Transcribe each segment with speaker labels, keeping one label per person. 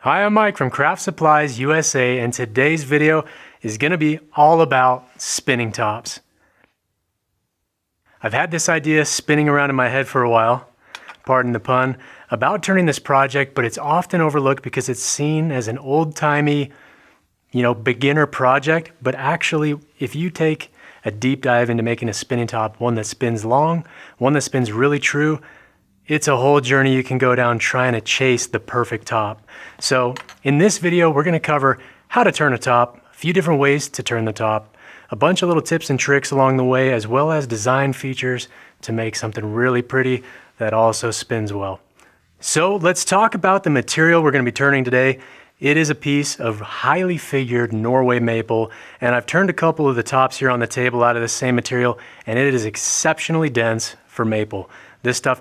Speaker 1: Hi, I'm Mike from Craft Supplies USA, and today's video is going to be all about spinning tops. I've had this idea spinning around in my head for a while, pardon the pun, about turning this project, but it's often overlooked because it's seen as an old-timey, beginner project. But actually, if you take a deep dive into making a spinning top, one that spins long, one that spins really true, it's a whole journey you can go down trying to chase the perfect top. So in this video, we're going to cover how to turn a top, a few different ways to turn the top, a bunch of little tips and tricks along the way, as well as design features to make something really pretty that also spins well. So let's talk about the material we're going to be turning today. It is a piece of highly figured Norway maple, and I've turned a couple of the tops here on the table out of the same material, and it is exceptionally dense for maple. This stuff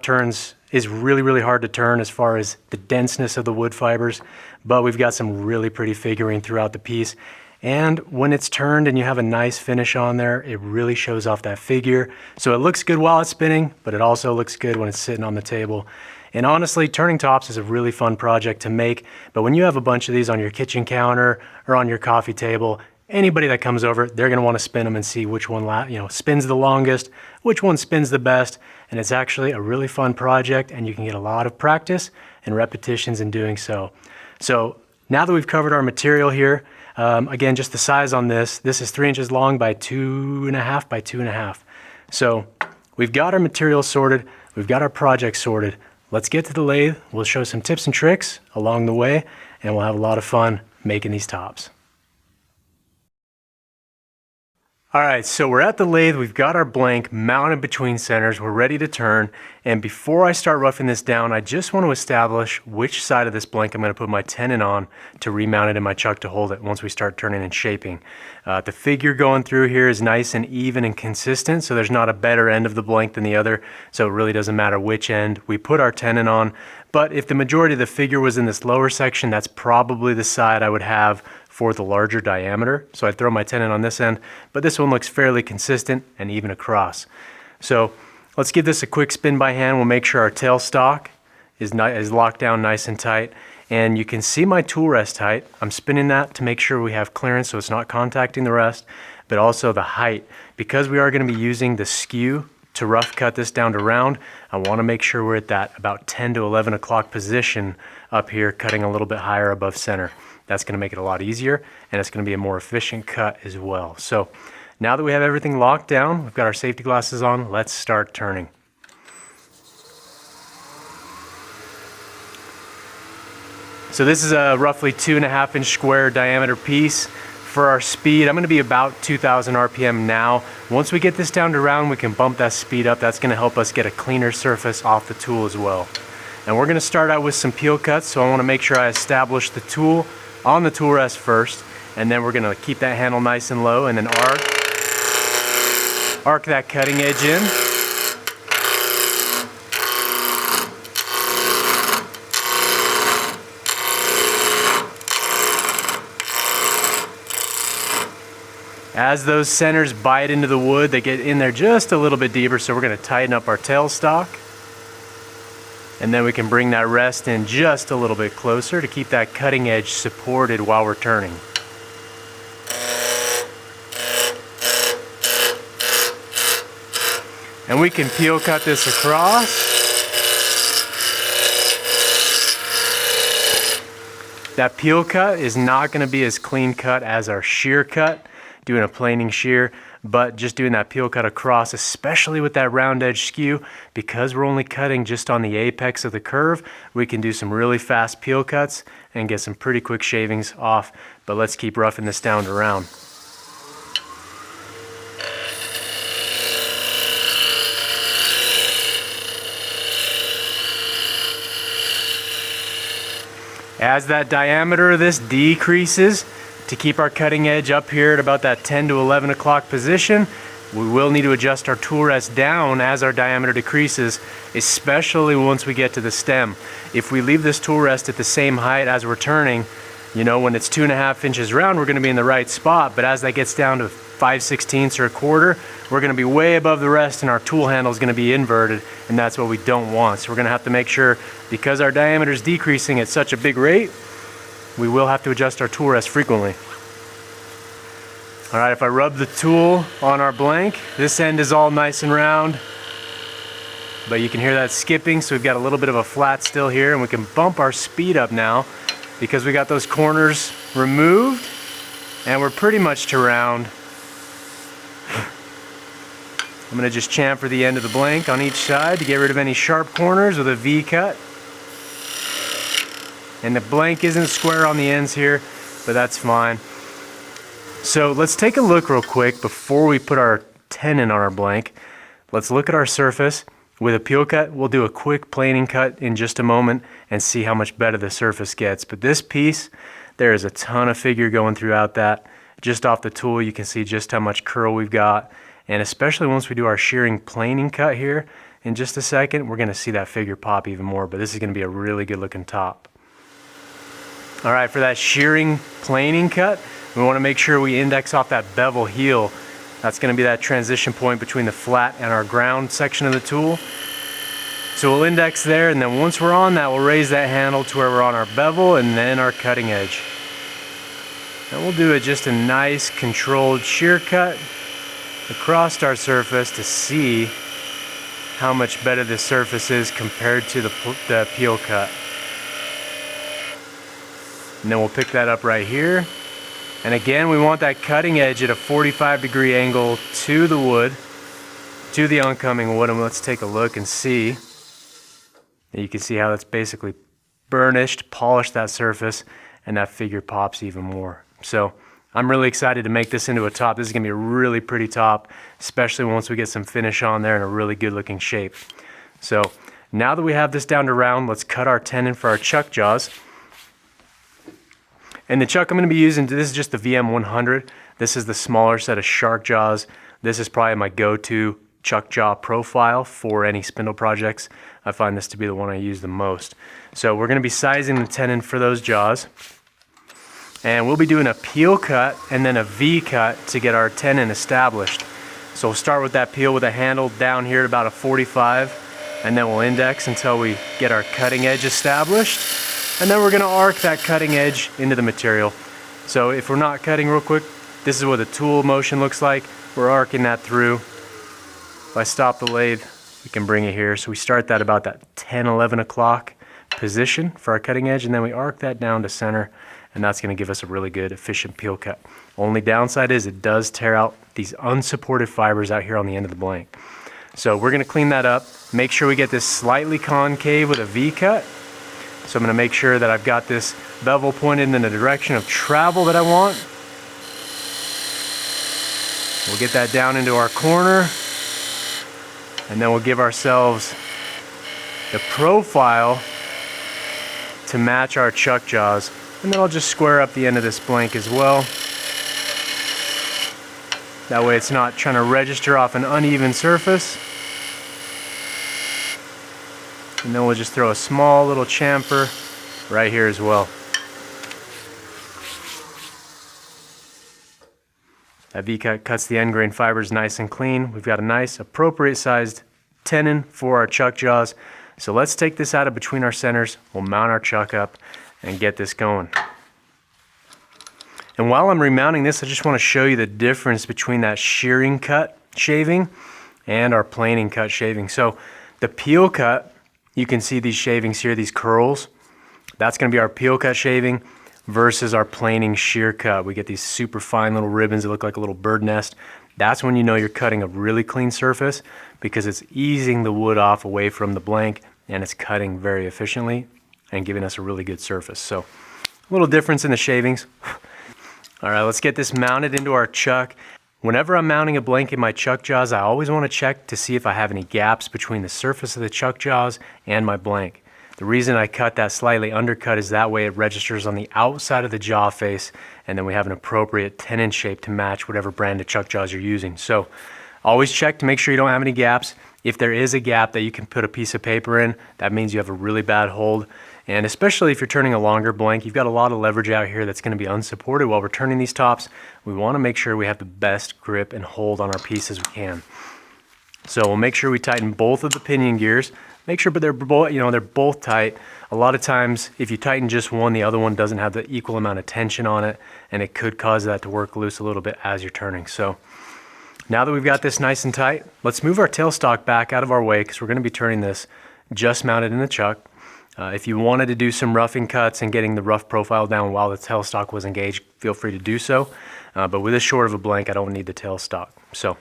Speaker 1: is really hard to turn as far as the denseness of the wood fibers, but we've got some really pretty figuring throughout the piece. And when it's turned and you have a nice finish on there, it really shows off that figure. So it looks good while it's spinning, but it also looks good when it's sitting on the table. And honestly, turning tops is a really fun project to make, but when you have a bunch of these on your kitchen counter or on your coffee table, anybody that comes over, they're going to want to spin them and see which one spins the longest, which one spins the best. And it's actually a really fun project, and you can get a lot of practice and repetitions in doing so. So now that we've covered our material here, again, just the size on this is 3 inches long by 2.5 by 2.5. So we've got our material sorted, we've got our project sorted. Let's get to the lathe. We'll show some tips and tricks along the way, and we'll have a lot of fun making these tops. All right, so we're at the lathe. We've got our blank mounted between centers. We're ready to turn. And before I start roughing this down, I just want to establish which side of this blank I'm going to put my tenon on to remount it in my chuck to hold it once we start turning and shaping. The figure going through here is nice and even and consistent, so there's not a better end of the blank than the other, so it really doesn't matter which end we put our tenon on. But if the majority of the figure was in this lower section, that's probably the side I would have for the larger diameter. So I'd throw my tenon on this end, but this one looks fairly consistent and even across. So let's give this a quick spin by hand. We'll make sure our tailstock is locked down nice and tight. And you can see my tool rest height. I'm spinning that to make sure we have clearance so it's not contacting the rest, but also the height. Because we are going to be using the skew to rough cut this down to round, I want to make sure we're at that about 10 to 11 o'clock position up here, cutting a little bit higher above center. That's going to make it a lot easier, and it's going to be a more efficient cut as well. So now that we have everything locked down, we've got our safety glasses on, let's start turning. So this is a roughly 2.5 inch square diameter piece. For our speed, I'm going to be about 2,000 RPM now. Once we get this down to round, we can bump that speed up. That's going to help us get a cleaner surface off the tool as well. And we're going to start out with some peel cuts, so I want to make sure I establish the tool on the tool rest first, and then we're going to keep that handle nice and low and then arc that cutting edge in. As those centers bite into the wood, they get in there just a little bit deeper, so we're going to tighten up our tailstock. And then we can bring that rest in just a little bit closer to keep that cutting edge supported while we're turning. And we can peel cut this across. That peel cut is not going to be as clean cut as our shear cut, doing a planing shear, but just doing that peel cut across, especially with that round edge skew, because we're only cutting just on the apex of the curve, we can do some really fast peel cuts and get some pretty quick shavings off. But let's keep roughing this down to round. As that diameter of this decreases, to keep our cutting edge up here at about that 10 to 11 o'clock position, we will need to adjust our tool rest down as our diameter decreases, especially once we get to the stem. If we leave this tool rest at the same height as we're turning, when it's 2.5 inches round, we're going to be in the right spot, but as that gets down to 5/16 or a quarter, we're going to be way above the rest and our tool handle is going to be inverted, and that's what we don't want. So we're going to have to make sure, because our diameter is decreasing at such a big rate, we will have to adjust our tool rest frequently. All right, if I rub the tool on our blank, this end is all nice and round, but you can hear that skipping, so we've got a little bit of a flat still here, and we can bump our speed up now because we got those corners removed and we're pretty much to round. I'm gonna just chamfer the end of the blank on each side to get rid of any sharp corners with a V cut. And the blank isn't square on the ends here, but that's fine. So let's take a look real quick before we put our tenon on our blank. Let's look at our surface. With a peel cut, we'll do a quick planing cut in just a moment and see how much better the surface gets. But this piece, there is a ton of figure going throughout that. Just off the tool, you can see just how much curl we've got. And especially once we do our shearing planing cut here in just a second, we're gonna see that figure pop even more, but this is gonna be a really good looking top. All right, for that shearing planing cut, we wanna make sure we index off that bevel heel. That's gonna be that transition point between the flat and our ground section of the tool. So we'll index there, and then once we're on that, we'll raise that handle to where we're on our bevel and then our cutting edge. And we'll do just a nice controlled shear cut across our surface to see how much better this surface is compared to the peel cut. And then we'll pick that up right here. And again, we want that cutting edge at a 45-degree angle to the wood, to the oncoming wood. And let's take a look and see. And you can see how that's basically burnished, polished that surface, and that figure pops even more. So I'm really excited to make this into a top. This is gonna be a really pretty top, especially once we get some finish on there in a really good looking shape. So now that we have this down to round, let's cut our tenon for our chuck jaws. And the chuck I'm gonna be using, this is just the VM100. This is the smaller set of shark jaws. This is probably my go-to chuck jaw profile for any spindle projects. I find this to be the one I use the most. So we're gonna be sizing the tenon for those jaws. And we'll be doing a peel cut and then a V cut to get our tenon established. So we'll start with that peel with a handle down here at about a 45, and then we'll index until we get our cutting edge established. And then we're gonna arc that cutting edge into the material. So if we're not cutting real quick, this is what the tool motion looks like. We're arcing that through. If I stop the lathe, we can bring it here. So we start that about that 10, 11 o'clock position for our cutting edge, and then we arc that down to center, and that's gonna give us a really good, efficient peel cut. Only downside is it does tear out these unsupported fibers out here on the end of the blank. So we're gonna clean that up, make sure we get this slightly concave with a V cut. So I'm gonna make sure that I've got this bevel pointed in the direction of travel that I want. We'll get that down into our corner, and then we'll give ourselves the profile to match our chuck jaws. And then I'll just square up the end of this blank as well. That way it's not trying to register off an uneven surface. And then we'll just throw a small little chamfer right here as well. That V-cut cuts the end grain fibers nice and clean. We've got a nice appropriate sized tenon for our chuck jaws. So let's take this out of between our centers. We'll mount our chuck up and get this going. And while I'm remounting this, I just want to show you the difference between that shearing cut shaving and our planing cut shaving. So the peel cut, you can see these shavings here, these curls. That's going to be our peel cut shaving versus our planing shear cut. We get these super fine little ribbons that look like a little bird nest. That's when you know you're cutting a really clean surface, because it's easing the wood off away from the blank, and it's cutting very efficiently and giving us a really good surface. So a little difference in the shavings. All right, let's get this mounted into our chuck. Whenever I'm mounting a blank in my chuck jaws, I always want to check to see if I have any gaps between the surface of the chuck jaws and my blank. The reason I cut that slightly undercut is that way it registers on the outside of the jaw face, and then we have an appropriate tenon shape to match whatever brand of chuck jaws you're using. So always check to make sure you don't have any gaps. If there is a gap that you can put a piece of paper in, that means you have a really bad hold. And especially if you're turning a longer blank, you've got a lot of leverage out here that's going to be unsupported while we're turning these tops. We want to make sure we have the best grip and hold on our piece as we can. So we'll make sure we tighten both of the pinion gears. Make sure they're both tight. a lot of times if you tighten just one, the other one doesn't have the equal amount of tension on it, and it could cause that to work loose a little bit as you're turning. So now that we've got this nice and tight, let's move our tailstock back out of our way because we're going to be turning this just mounted in the chuck. If you wanted to do some roughing cuts and getting the rough profile down while the tailstock was engaged, feel free to do so. But with this short of a blank, I don't need the tailstock. So,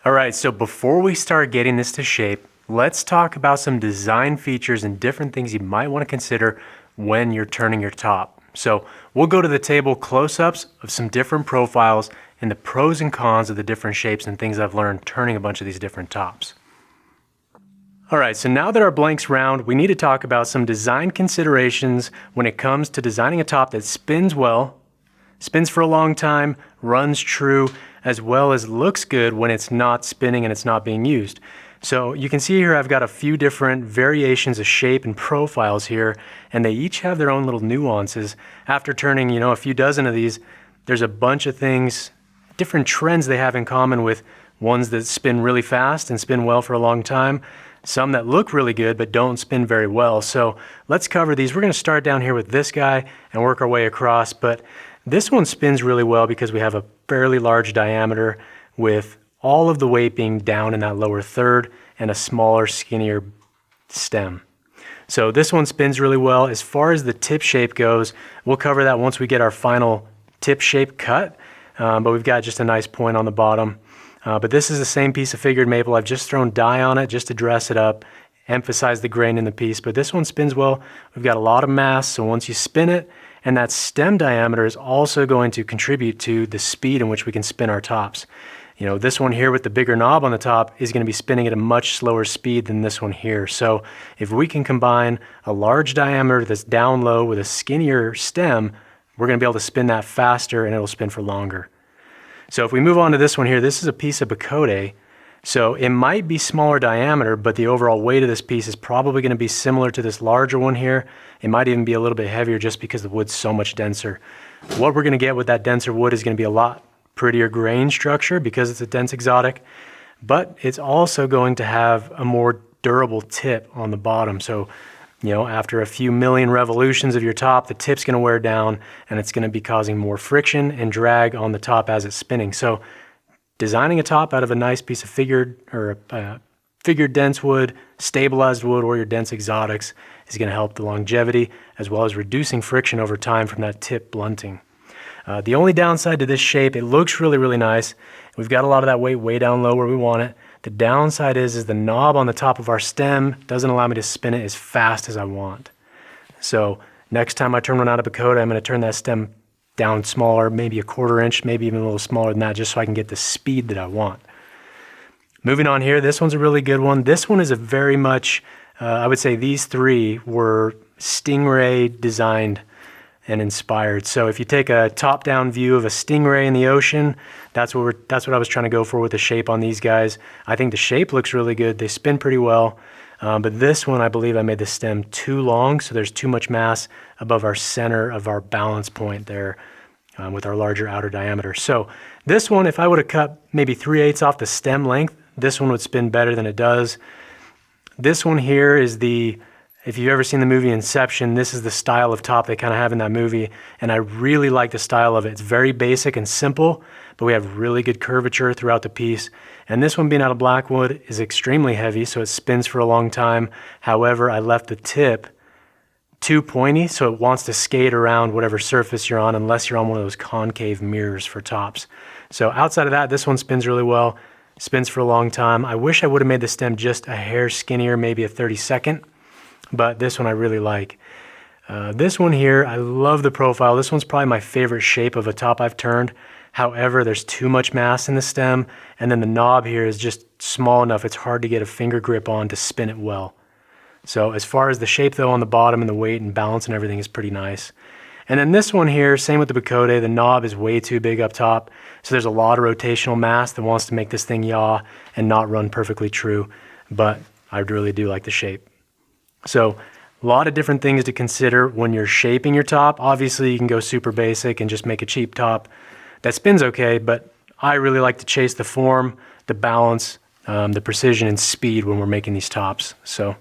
Speaker 1: all right, so before we start getting this to shape, let's talk about some design features and different things you might want to consider when you're turning your top. So we'll go to the table close-ups of some different profiles and the pros and cons of the different shapes and things I've learned turning a bunch of these different tops. All right, so now that our blank's round, we need to talk about some design considerations when it comes to designing a top that spins well, spins for a long time, runs true, as well as looks good when it's not spinning and it's not being used. So you can see here I've got a few different variations of shape and profiles here, and they each have their own little nuances. After turning, a few dozen of these, there's a bunch of things, different trends they have in common with ones that spin really fast and spin well for a long time, some that look really good but don't spin very well. So let's cover these. We're going to start down here with this guy and work our way across, but this one spins really well because we have a fairly large diameter with all of the weight being down in that lower third and a smaller, skinnier stem. So this one spins really well. As far as the tip shape goes, we'll cover that once we get our final tip shape cut, but we've got just a nice point on the bottom. But this is the same piece of figured maple. I've just thrown dye on it just to dress it up, emphasize the grain in the piece. But this one spins well. We've got a lot of mass, so once you spin it, and that stem diameter is also going to contribute to the speed in which we can spin our tops. This one here with the bigger knob on the top is going to be spinning at a much slower speed than this one here. So if we can combine a large diameter that's down low with a skinnier stem, we're going to be able to spin that faster and it'll spin for longer. So if we move on to this one here, this is a piece of Bocote. So it might be smaller diameter, but the overall weight of this piece is probably going to be similar to this larger one here. It might even be a little bit heavier just because the wood's so much denser. What we're going to get with that denser wood is going to be a lot prettier grain structure because it's a dense exotic, but it's also going to have a more durable tip on the bottom. So after a few million revolutions of your top, the tip's going to wear down and it's going to be causing more friction and drag on the top as it's spinning. So designing a top out of a nice piece of figured dense wood, stabilized wood, or your dense exotics is going to help the longevity as well as reducing friction over time from that tip blunting. The only downside to this shape, it looks really, really nice. We've got a lot of that weight way down low where we want it. The downside is the knob on the top of our stem doesn't allow me to spin it as fast as I want. So next time I turn one out of Bocote, I'm going to turn that stem down smaller, maybe a 1/4 inch, maybe even a little smaller than that, just so I can get the speed that I want. Moving on here, this one's a really good one. This one is a very much, I would say these three were Stingray designed and inspired. So if you take a top-down view of a stingray in the ocean, that's what I was trying to go for with the shape on these guys. I think the shape looks really good. They spin pretty well. But this one, I believe I made the stem too long, so there's too much mass above our center of our balance point there with our larger outer diameter. So this one, if I would have cut maybe 3/8 off the stem length, this one would spin better than it does. This one here is if you've ever seen the movie Inception, this is the style of top they kind of have in that movie, and I really like the style of it. It's very basic and simple, but we have really good curvature throughout the piece. And this one being out of blackwood is extremely heavy, so it spins for a long time. However, I left the tip too pointy, so it wants to skate around whatever surface you're on, unless you're on one of those concave mirrors for tops. So outside of that, this one spins really well, spins for a long time. I wish I would have made the stem just a hair skinnier, maybe a 32nd. But this one I really like. This one here, I love the profile. This one's probably my favorite shape of a top I've turned. However, there's too much mass in the stem, and then the knob here is just small enough it's hard to get a finger grip on to spin it well. So as far as the shape though on the bottom and the weight and balance and everything is pretty nice. And then this one here, same with the Bocote, the knob is way too big up top, so there's a lot of rotational mass that wants to make this thing yaw and not run perfectly true, but I really do like the shape. So a lot of different things to consider when you're shaping your top. Obviously, you can go super basic and just make a cheap top that spins okay, but I really like to chase the form, the balance, the precision and speed when we're making these tops. So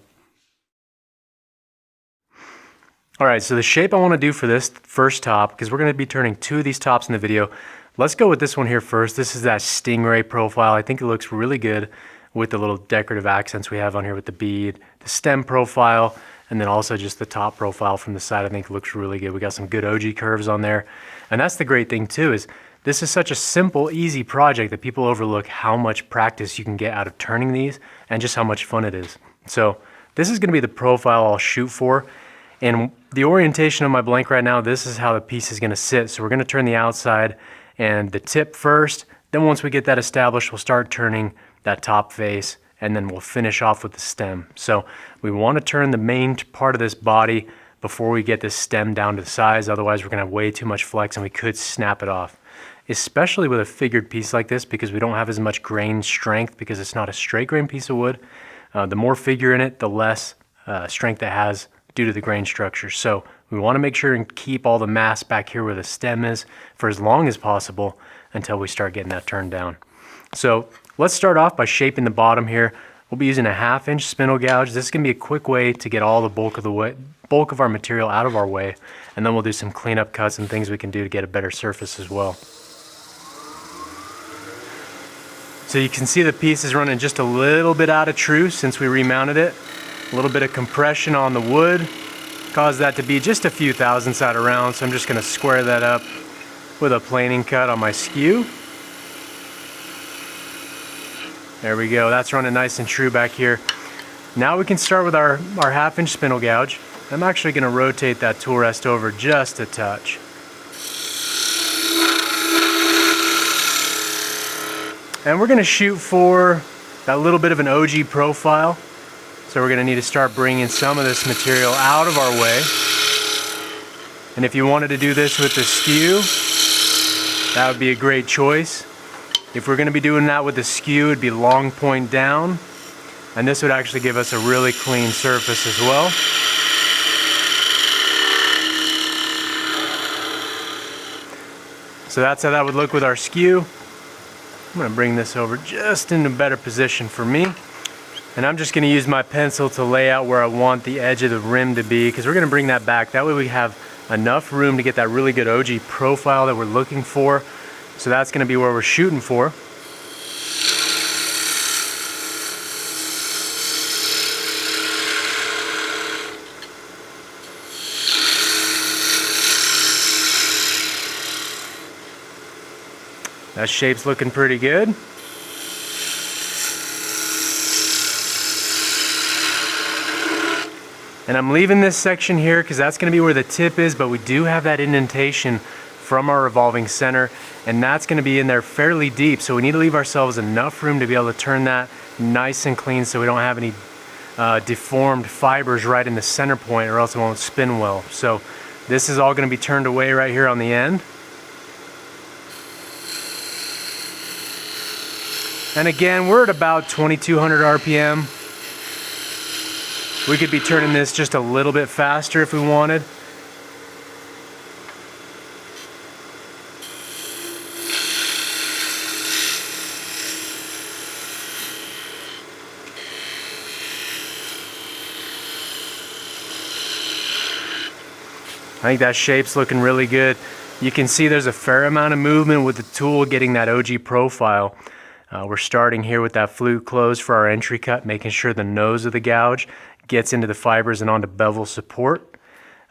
Speaker 1: All right, so the shape I want to do for this first top, because we're going to be turning 2 of these tops in the video, let's go with this one here first. This is that Stingray profile. I think it looks really good with the little decorative accents we have on here with the bead, the stem profile, and then also just the top profile from the side. I think it looks really good. We got some good OG curves on there. And that's the great thing too, is this is such a simple, easy project that people overlook how much practice you can get out of turning these and just how much fun it is. So this is going to be the profile I'll shoot for. And the orientation of my blank right now, this is how the piece is going to sit. So we're going to turn the outside and the tip first. Then once we get that established, we'll start turning that top face, and then we'll finish off with the stem. So we want to turn the main part of this body before we get this stem down to the size. Otherwise, we're going to have way too much flex and we could snap it off. Especially with a figured piece like this, because we don't have as much grain strength because it's not a straight grain piece of wood. The more figure in it, the less strength it has due to the grain structure. So we want to make sure and keep all the mass back here where the stem is for as long as possible until we start getting that turned down. So let's start off by shaping the bottom here. We'll be using a 1/2 inch spindle gouge. This is going to be a quick way to get all the bulk of our material out of our way, and then we'll do some cleanup cuts and things we can do to get a better surface as well. So you can see the piece is running just a little bit out of truce since we remounted it. A little bit of compression on the wood caused that to be just a few thousandths out of round, so I'm just going to square that up with a planing cut on my skew. There we go, that's running nice and true back here. Now we can start with our 1/2 inch spindle gouge. I'm actually going to rotate that tool rest over just a touch. And we're going to shoot for that little bit of an OG profile. So we're going to need to start bringing some of this material out of our way. And if you wanted to do this with the skew, that would be a great choice. If we're going to be doing that with the skew, it'd be long point down. And this would actually give us a really clean surface as well. So that's how that would look with our skew. I'm going to bring this over just into a better position for me. And I'm just going to use my pencil to lay out where I want the edge of the rim to be, because we're going to bring that back. That way we have enough room to get that really good OG profile that we're looking for. So that's going to be where we're shooting for. That shape's looking pretty good. And I'm leaving this section here because that's going to be where the tip is, but we do have that indentation from our revolving center, and that's going to be in there fairly deep, so we need to leave ourselves enough room to be able to turn that nice and clean so we don't have any deformed fibers right in the center point, or else it won't spin well. So this is all going to be turned away right here on the end. And again, we're at about 2200 RPM. We could be turning this just a little bit faster if we wanted. I think that shape's looking really good. You can see there's a fair amount of movement with the tool getting that OG profile. We're starting here with that flute close for our entry cut, making sure the nose of the gouge gets into the fibers and onto bevel support.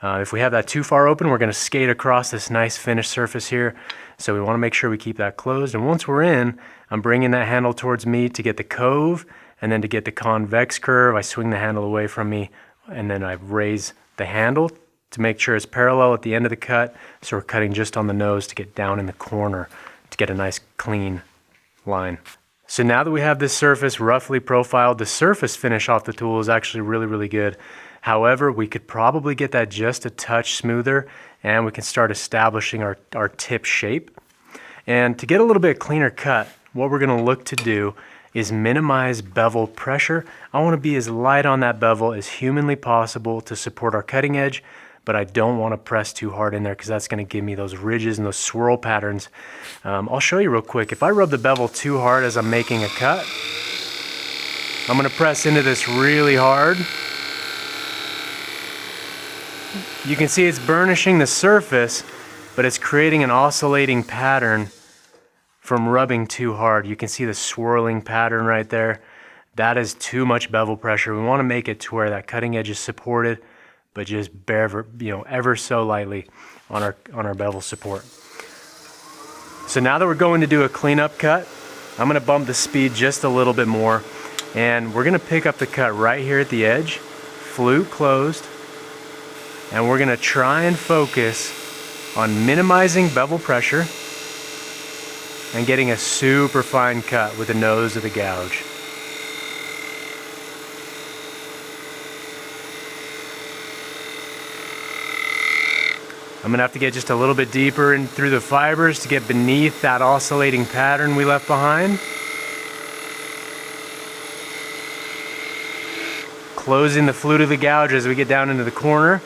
Speaker 1: If we have that too far open, we're going to skate across this nice finished surface here. So we want to make sure we keep that closed. And once we're in, I'm bringing that handle towards me to get the cove, and then to get the convex curve, I swing the handle away from me, and then I raise the handle to make sure it's parallel at the end of the cut. So we're cutting just on the nose to get down in the corner to get a nice clean line. So now that we have this surface roughly profiled, the surface finish off the tool is actually really, really good. However, we could probably get that just a touch smoother, and we can start establishing our tip shape. And to get a little bit cleaner cut, what we're going to look to do is minimize bevel pressure. I want to be as light on that bevel as humanly possible to support our cutting edge, but I don't want to press too hard in there because that's going to give me those ridges and those swirl patterns. I'll show you real quick. If I rub the bevel too hard as I'm making a cut, I'm going to press into this really hard. you can see it's burnishing the surface, but it's creating an oscillating pattern from rubbing too hard. You can see the swirling pattern right there. That is too much bevel pressure. We want to make it to where that cutting edge is supported, but just ever so lightly on our bevel support. So now that we're going to do a cleanup cut, I'm going to bump the speed just a little bit more, and we're going to pick up the cut right here at the edge, flute closed, and we're going to try and focus on minimizing bevel pressure and getting a super fine cut with the nose of the gouge. I'm gonna have to get just a little bit deeper in through the fibers to get beneath that oscillating pattern we left behind. Closing the flute of the gouge as we get down into the corner.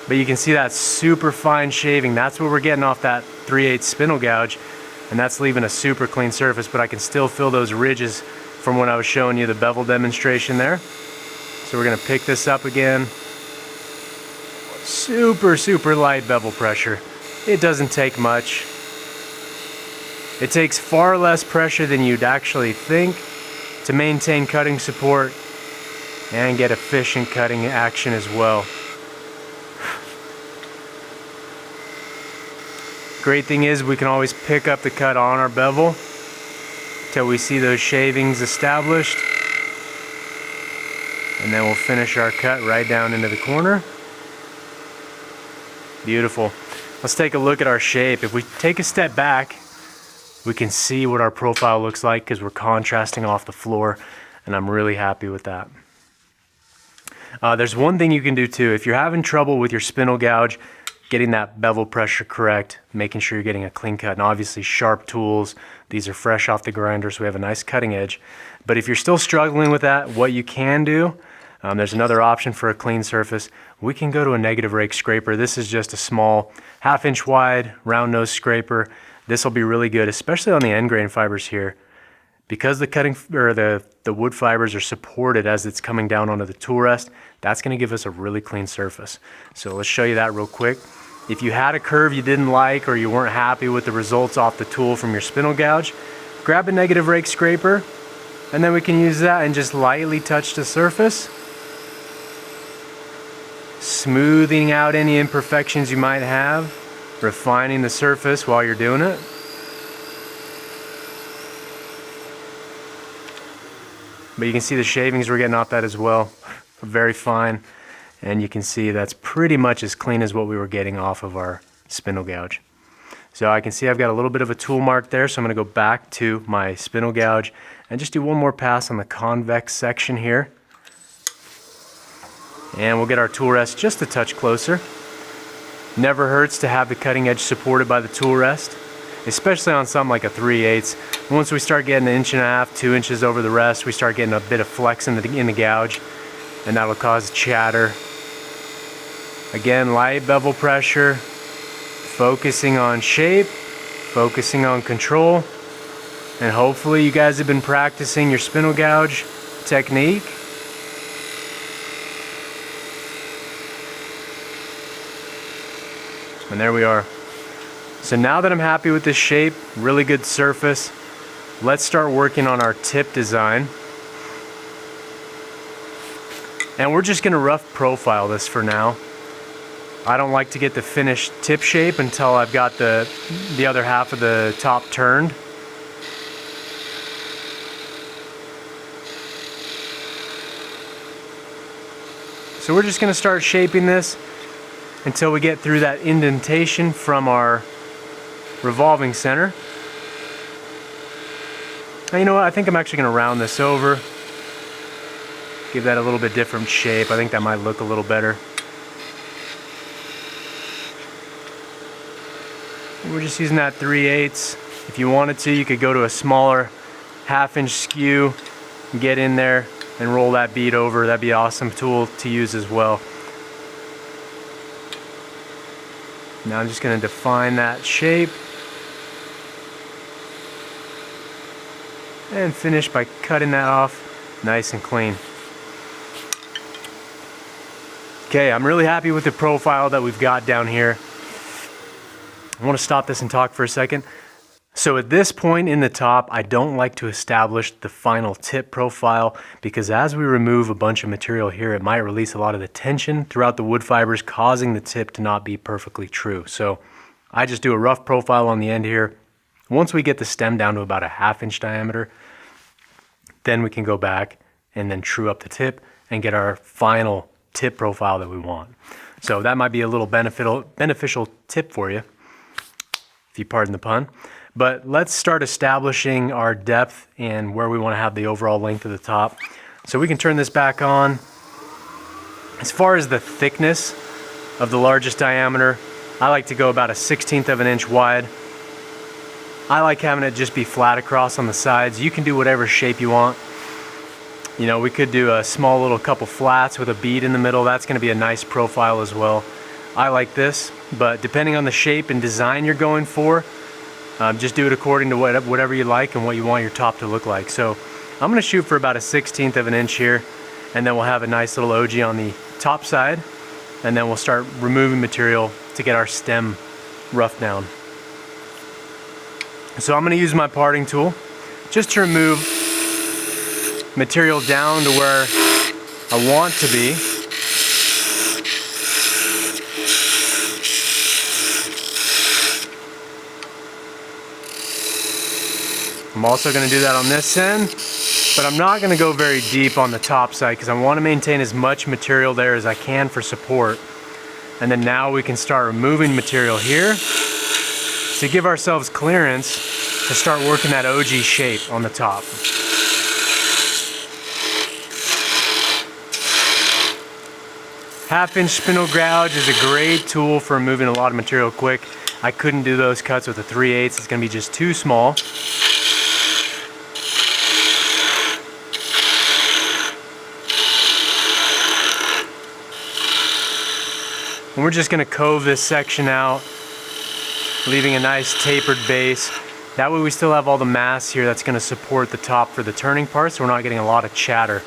Speaker 1: But you can see that super fine shaving. That's what we're getting off that 3/8 spindle gouge. And that's leaving a super clean surface, but I can still feel those ridges from when I was showing you the bevel demonstration there. So we're gonna pick this up again. Super light bevel pressure. It doesn't take much. It takes far less pressure than you'd actually think to maintain cutting support and get efficient cutting action as well. Great thing is we can always pick up the cut on our bevel till we see those shavings established, and then we'll finish our cut right down into the corner. Beautiful. Let's take a look at our shape. If we take a step back, we can see what our profile looks like because we're contrasting off the floor, and I'm really happy with that. There's one thing you can do too. If you're having trouble with your spindle gouge, getting that bevel pressure correct, making sure you're getting a clean cut, and obviously sharp tools. These are fresh off the grinder, so we have a nice cutting edge. But if you're still struggling with that, what you can do, there's another option for a clean surface. We can go to a negative rake scraper. This is just a small 1/2 inch wide round nose scraper. This will be really good, especially on the end grain fibers here. Because the cutting or the wood fibers are supported as it's coming down onto the tool rest, that's going to give us a really clean surface. So let's show you that real quick. If you had a curve you didn't like or you weren't happy with the results off the tool from your spindle gouge, grab a negative rake scraper, and then we can use that and just lightly touch the surface, smoothing out any imperfections you might have, refining the surface while you're doing it. But you can see the shavings we're getting off that as well, very fine, and you can see that's pretty much as clean as what we were getting off of our spindle gouge. So I can see I've got a little bit of a tool mark there, so I'm going to go back to my spindle gouge and just do one more pass on the convex section here. And we'll get our tool rest just a touch closer. Never hurts to have the cutting edge supported by the tool rest, especially on something like a 3/8. Once we start getting 1.5 2 inches over the rest, we start getting a bit of flex in the gouge, and that'll cause chatter. Again, light bevel pressure, focusing on shape, focusing on control, and hopefully you guys have been practicing your spindle gouge technique. And there we are. So now that I'm happy with this shape, really good surface, let's start working on our tip design. And we're just gonna rough profile this for now. I don't like to get the finished tip shape until I've got the other half of the top turned. So we're just gonna start shaping this until we get through that indentation from our revolving center. Now, you know what, I think I'm actually going to round this over, give that a little bit different shape. I think that might look a little better. And we're just using that 3/8. If you wanted to, you could go to a smaller 1/2 inch skew, get in there and roll that bead over. That'd be an awesome tool to use as well. Now I'm just going to define that shape and finish by cutting that off nice and clean. Okay, I'm really happy with the profile that we've got down here. I want to stop this and talk for a second. So at this point in the top, I don't like to establish the final tip profile because as we remove a bunch of material here, it might release a lot of the tension throughout the wood fibers, causing the tip to not be perfectly true. So I just do a rough profile on the end here. Once we get the stem down to about a 1/2 inch diameter, then we can go back and then true up the tip and get our final tip profile that we want. So that might be a little beneficial tip for you, if you pardon the pun. But let's start establishing our depth and where we want to have the overall length of the top. So we can turn this back on. As far as the thickness of the largest diameter, I like to go about a 1/16 of an inch wide. I like having it just be flat across on the sides. You can do whatever shape you want. You know, we could do a small little couple flats with a bead in the middle. That's going to be a nice profile as well. I like this, but depending on the shape and design you're going for, just do it according to whatever you like and what you want your top to look like. So I'm going to shoot for about a 1/16 of an inch here, and then we'll have a nice little OG on the top side, and then we'll start removing material to get our stem roughed down. So I'm going to use my parting tool just to remove material down to where I want to be. I'm also going to do that on this end, but I'm not going to go very deep on the top side because I want to maintain as much material there as I can for support. And then now we can start removing material here to give ourselves clearance to start working that OG shape on the top. Half-inch spindle gouge is a great tool for removing a lot of material quick. I couldn't do those cuts with a 3/8. It's going to be just too small. And we're just going to cove this section out, leaving a nice tapered base. That way we still have all the mass here that's going to support the top for the turning part, so we're not getting a lot of chatter.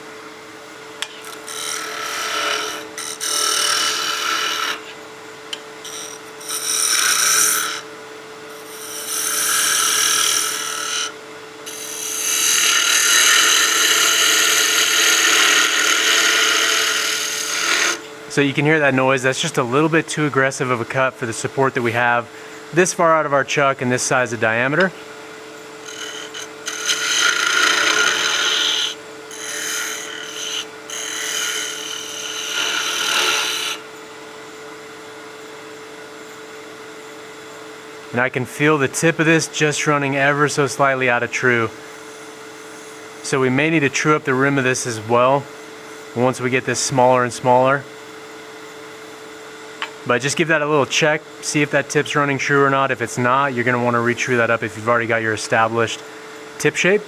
Speaker 1: So you can hear that noise. That's just a little bit too aggressive of a cut for the support that we have this far out of our chuck and this size of diameter. And I can feel the tip of this just running ever so slightly out of true. So we may need to true up the rim of this as well once we get this smaller and smaller. But just give that a little check, see if that tip's running true or not. If it's not, you're going to want to re-true that up if you've already got your established tip shape.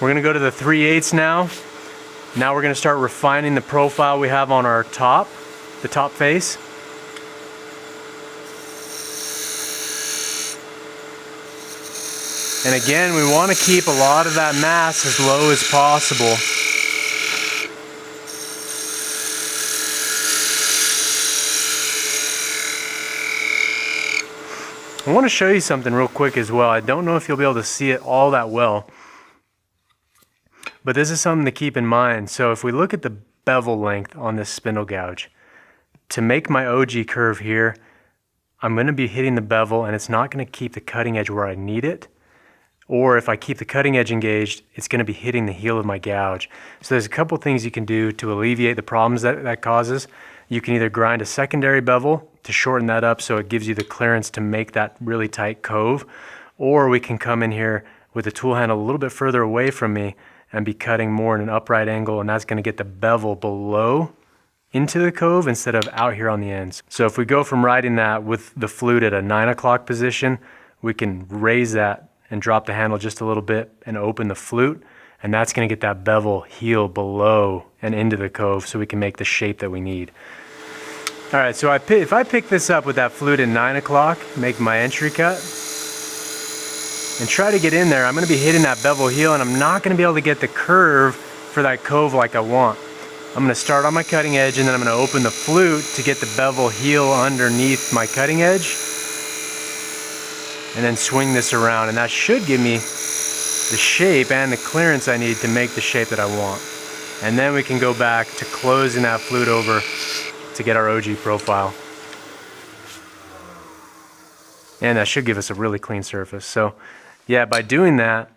Speaker 1: We're going to go to the 3/8 now. Now we're going to start refining the profile we have on our top, the top face. And again, we want to keep a lot of that mass as low as possible. I want to show you something real quick as well. I don't know if you'll be able to see it all that well, but this is something to keep in mind. So if we look at the bevel length on this spindle gouge, to make my OG curve here, I'm going to be hitting the bevel and it's not going to keep the cutting edge where I need it. Or if I keep the cutting edge engaged, it's going to be hitting the heel of my gouge. So there's a couple things you can do to alleviate the problems that causes. You can either grind a secondary bevel to shorten that up so it gives you the clearance to make that really tight cove. Or we can come in here with the tool handle a little bit further away from me and be cutting more in an upright angle, and that's going to get the bevel below into the cove instead of out here on the ends. So if we go from riding that with the flute at a 9 o'clock position, we can raise that and drop the handle just a little bit and open the flute, and that's going to get that bevel heel below and into the cove so we can make the shape that we need. All right, so if I pick this up with that flute at 9 o'clock, make my entry cut, and try to get in there. I'm gonna be hitting that bevel heel and I'm not gonna be able to get the curve for that cove like I want. I'm gonna start on my cutting edge and then I'm gonna open the flute to get the bevel heel underneath my cutting edge and then swing this around, and that should give me the shape and the clearance I need to make the shape that I want. And then we can go back to closing that flute over to get our OG profile. And that should give us a really clean surface. So yeah, by doing that,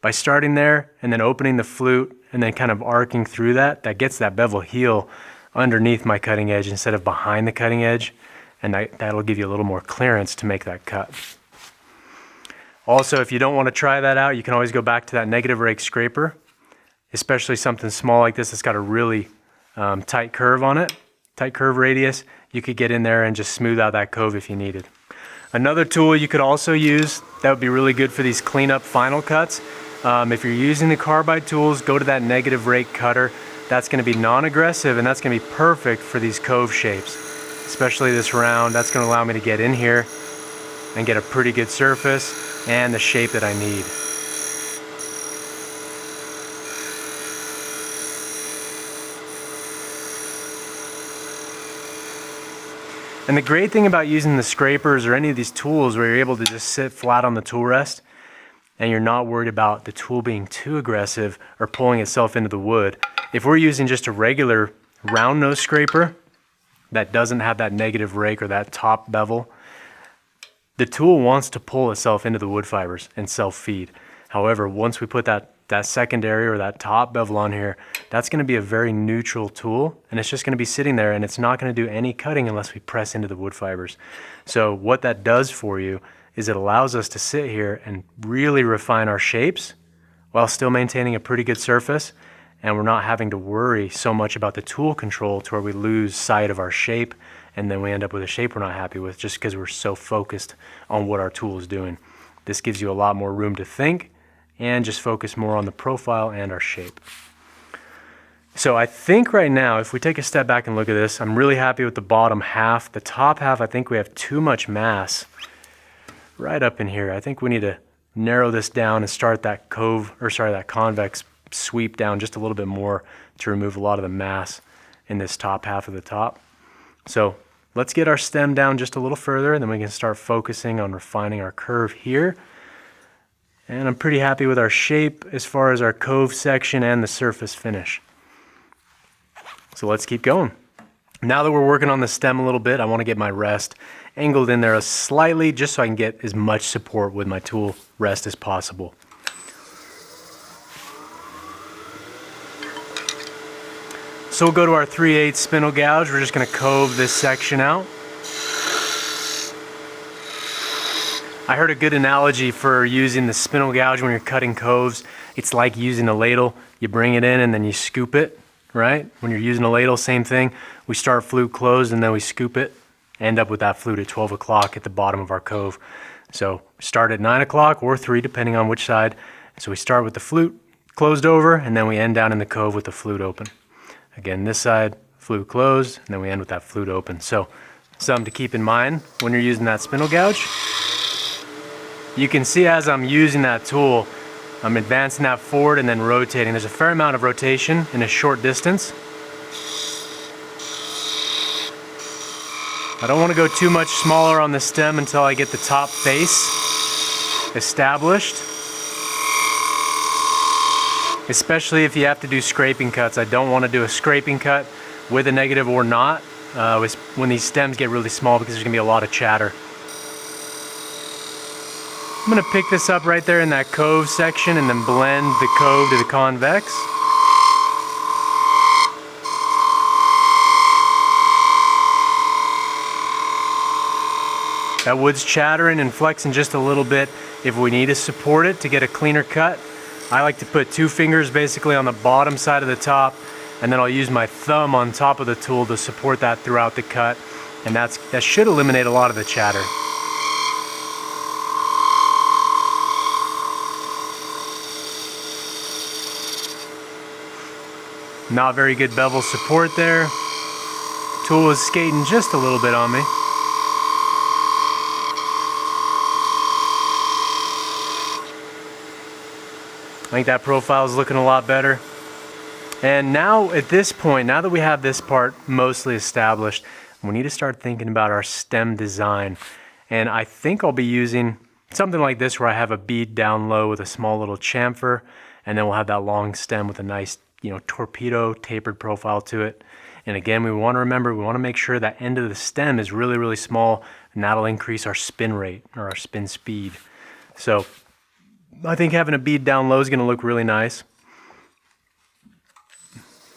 Speaker 1: by starting there and then opening the flute and then kind of arcing through that, that gets that bevel heel underneath my cutting edge instead of behind the cutting edge. And that'll give you a little more clearance to make that cut. Also, if you don't want to try that out, you can always go back to that negative rake scraper, especially something small like this that's got a really tight curve on it, tight curve radius. You could get in there and just smooth out that cove if you needed. Another tool you could also use that would be really good for these cleanup final cuts. If you're using the carbide tools, go to that negative rake cutter. That's going to be non-aggressive and that's going to be perfect for these cove shapes, especially this round. That's going to allow me to get in here and get a pretty good surface and the shape that I need. And the great thing about using the scrapers or any of these tools where you're able to just sit flat on the tool rest and you're not worried about the tool being too aggressive or pulling itself into the wood. If we're using just a regular round nose scraper that doesn't have that negative rake or that top bevel, the tool wants to pull itself into the wood fibers and self-feed. However, once we put that secondary or that top bevel on here, that's going to be a very neutral tool and it's just going to be sitting there and it's not going to do any cutting unless we press into the wood fibers. So what that does for you is it allows us to sit here and really refine our shapes while still maintaining a pretty good surface, and we're not having to worry so much about the tool control to where we lose sight of our shape and then we end up with a shape we're not happy with just because we're so focused on what our tool is doing. This gives you a lot more room to think and just focus more on the profile and our shape. So I think right now, if we take a step back and look at this, I'm really happy with the bottom half. The top half, I think we have too much mass right up in here. I think we need to narrow this down and start that that convex sweep down just a little bit more to remove a lot of the mass in this top half of the top. So let's get our stem down just a little further and then we can start focusing on refining our curve here. And I'm pretty happy with our shape as far as our cove section and the surface finish. So let's keep going. Now that we're working on the stem a little bit, I want to get my rest angled in there slightly just so I can get as much support with my tool rest as possible. So we'll go to our 3/8 spindle gouge. We're just going to cove this section out. I heard a good analogy for using the spindle gouge when you're cutting coves. It's like using a ladle. You bring it in and then you scoop it, right? When you're using a ladle, same thing. We start flute closed and then we scoop it. End up with that flute at 12 o'clock at the bottom of our cove. So start at 9 o'clock or 3 depending on which side. So we start with the flute closed over and then we end down in the cove with the flute open. Again, this side, flute closed, and then we end with that flute open. So something to keep in mind when you're using that spindle gouge. You can see as I'm using that tool, I'm advancing that forward and then rotating. There's a fair amount of rotation in a short distance. I don't want to go too much smaller on the stem until I get the top face established. Especially if you have to do scraping cuts. I don't want to do a scraping cut with a negative or not when these stems get really small because there's going to be a lot of chatter. I'm going to pick this up right there in that cove section and then blend the cove to the convex. That wood's chattering and flexing just a little bit if we need to support it to get a cleaner cut. I like to put 2 fingers basically on the bottom side of the top, and then I'll use my thumb on top of the tool to support that throughout the cut, and that should eliminate a lot of the chatter. Not very good bevel support there. Tool is skating just a little bit on me. think that profile is looking a lot better. And now at this point, now that we have this part mostly established, we need to start thinking about our stem design. And I think I'll be using something like this where I have a bead down low with a small little chamfer, and then we'll have that long stem with a nice, torpedo tapered profile to it. And again, we want to remember, we want to make sure that end of the stem is really, really small, and that'll increase our spin rate or our spin speed. So I think having a bead down low is going to look really nice.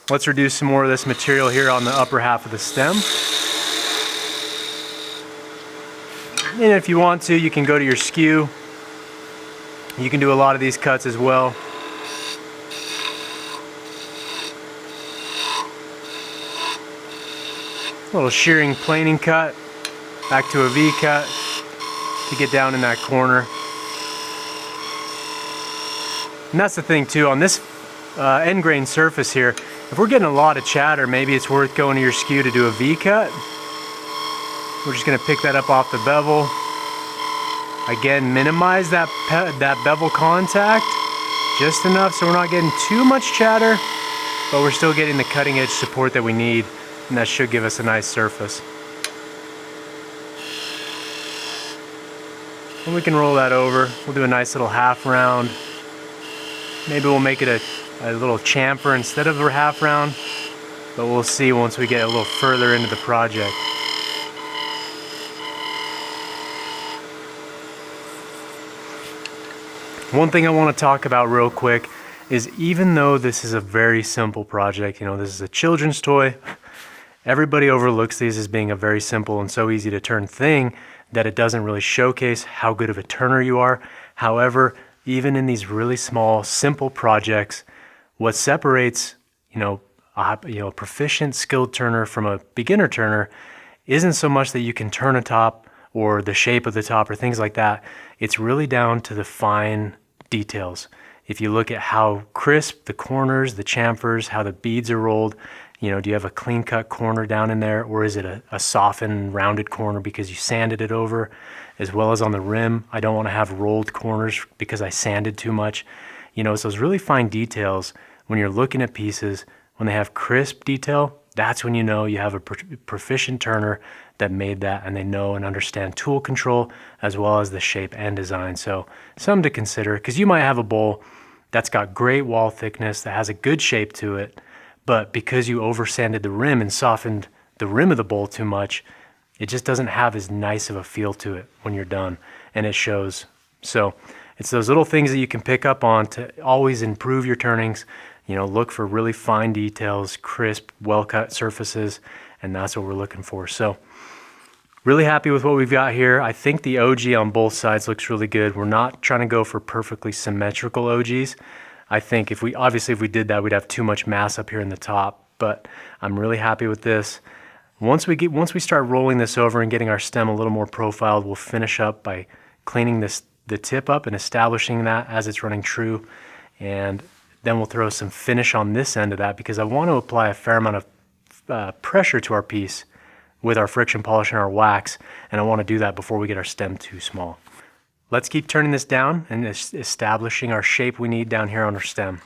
Speaker 1: Let's reduce some more of this material here on the upper half of the stem. And if you want to, you can go to your skew. You can do a lot of these cuts as well. A little shearing planing cut, back to a V cut to get down in that corner. And that's the thing too, on this end grain surface here, if we're getting a lot of chatter, maybe it's worth going to your skew to do a V cut. We're just going to pick that up off the bevel. Again, minimize that bevel contact just enough so we're not getting too much chatter, but we're still getting the cutting edge support that we need, and that should give us a nice surface. And we can roll that over. We'll do a nice little half round. Maybe we'll make it a little chamfer instead of a half round, but we'll see once we get a little further into the project. One thing I want to talk about real quick is, even though this is a very simple project, this is a children's toy, everybody overlooks these as being a very simple and so easy to turn thing that it doesn't really showcase how good of a turner you are. However, even in these really small, simple projects, what separates, a proficient, skilled turner from a beginner turner isn't so much that you can turn a top or the shape of the top or things like that. It's really down to the fine details. If you look at how crisp the corners, the chamfers, how the beads are rolled, do you have a clean cut corner down in there, or is it a softened, rounded corner because you sanded it over? As well as on the rim, I don't want to have rolled corners because I sanded too much. It's those really fine details when you're looking at pieces, when they have crisp detail, that's when you have a proficient turner that made that, and they know and understand tool control as well as the shape and design. So something to consider, because you might have a bowl that's got great wall thickness, that has a good shape to it, but because you over sanded the rim and softened the rim of the bowl too much, it just doesn't have as nice of a feel to it when you're done, and it shows. So it's those little things that you can pick up on to always improve your turnings. Look for really fine details, crisp, well-cut surfaces, and that's what we're looking for. So really happy with what we've got here. I think the OG on both sides looks really good. We're not trying to go for perfectly symmetrical OGs. I think if we did that, we'd have too much mass up here in the top, but I'm really happy with this. Once we start rolling this over and getting our stem a little more profiled, we'll finish up by cleaning the tip up and establishing that as it's running true. And then we'll throw some finish on this end of that, because I want to apply a fair amount of pressure to our piece with our friction polish and our wax, and I want to do that before we get our stem too small. Let's keep turning this down and establishing our shape we need down here on our stem.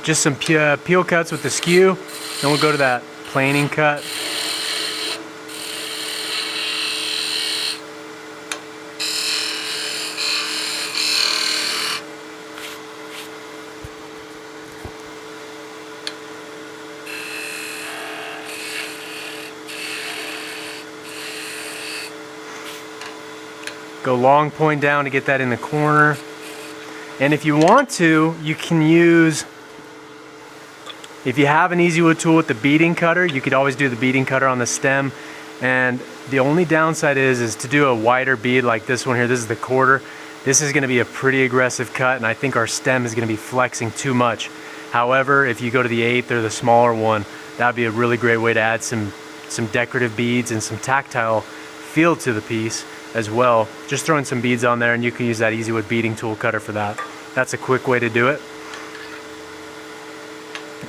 Speaker 1: Just some peel cuts with the skew, then we'll go to that planing cut. Go long point down to get that in the corner. And if you want to, you can use, if you have an easy wood tool with the beading cutter, you could always do the beading cutter on the stem. And the only downside is to do a wider bead like this one here. This is the quarter. This is going to be a pretty aggressive cut, and I think our stem is going to be flexing too much. However, if you go to the 1/8 or the smaller one, that'd be a really great way to add some decorative beads and some tactile feel to the piece as well. Just throwing some beads on there, and you can use that easy wood beading tool cutter for that. That's a quick way to do it.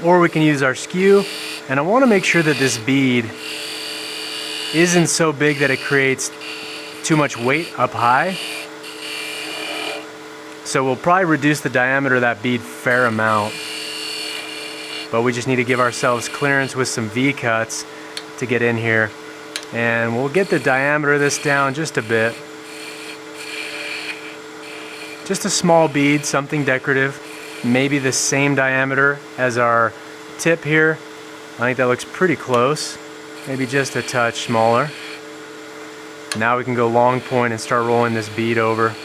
Speaker 1: Or we can use our skew And I want to make sure that this bead isn't so big that it creates too much weight up high. So we'll probably reduce the diameter of that bead a fair amount. But we just need to give ourselves clearance with some V-cuts to get in here. And we'll get the diameter of this down just a bit. Just a small bead, something decorative. Maybe the same diameter as our tip here. I think that looks pretty close. Maybe just a touch smaller. Now we can go long point and start rolling this bead over.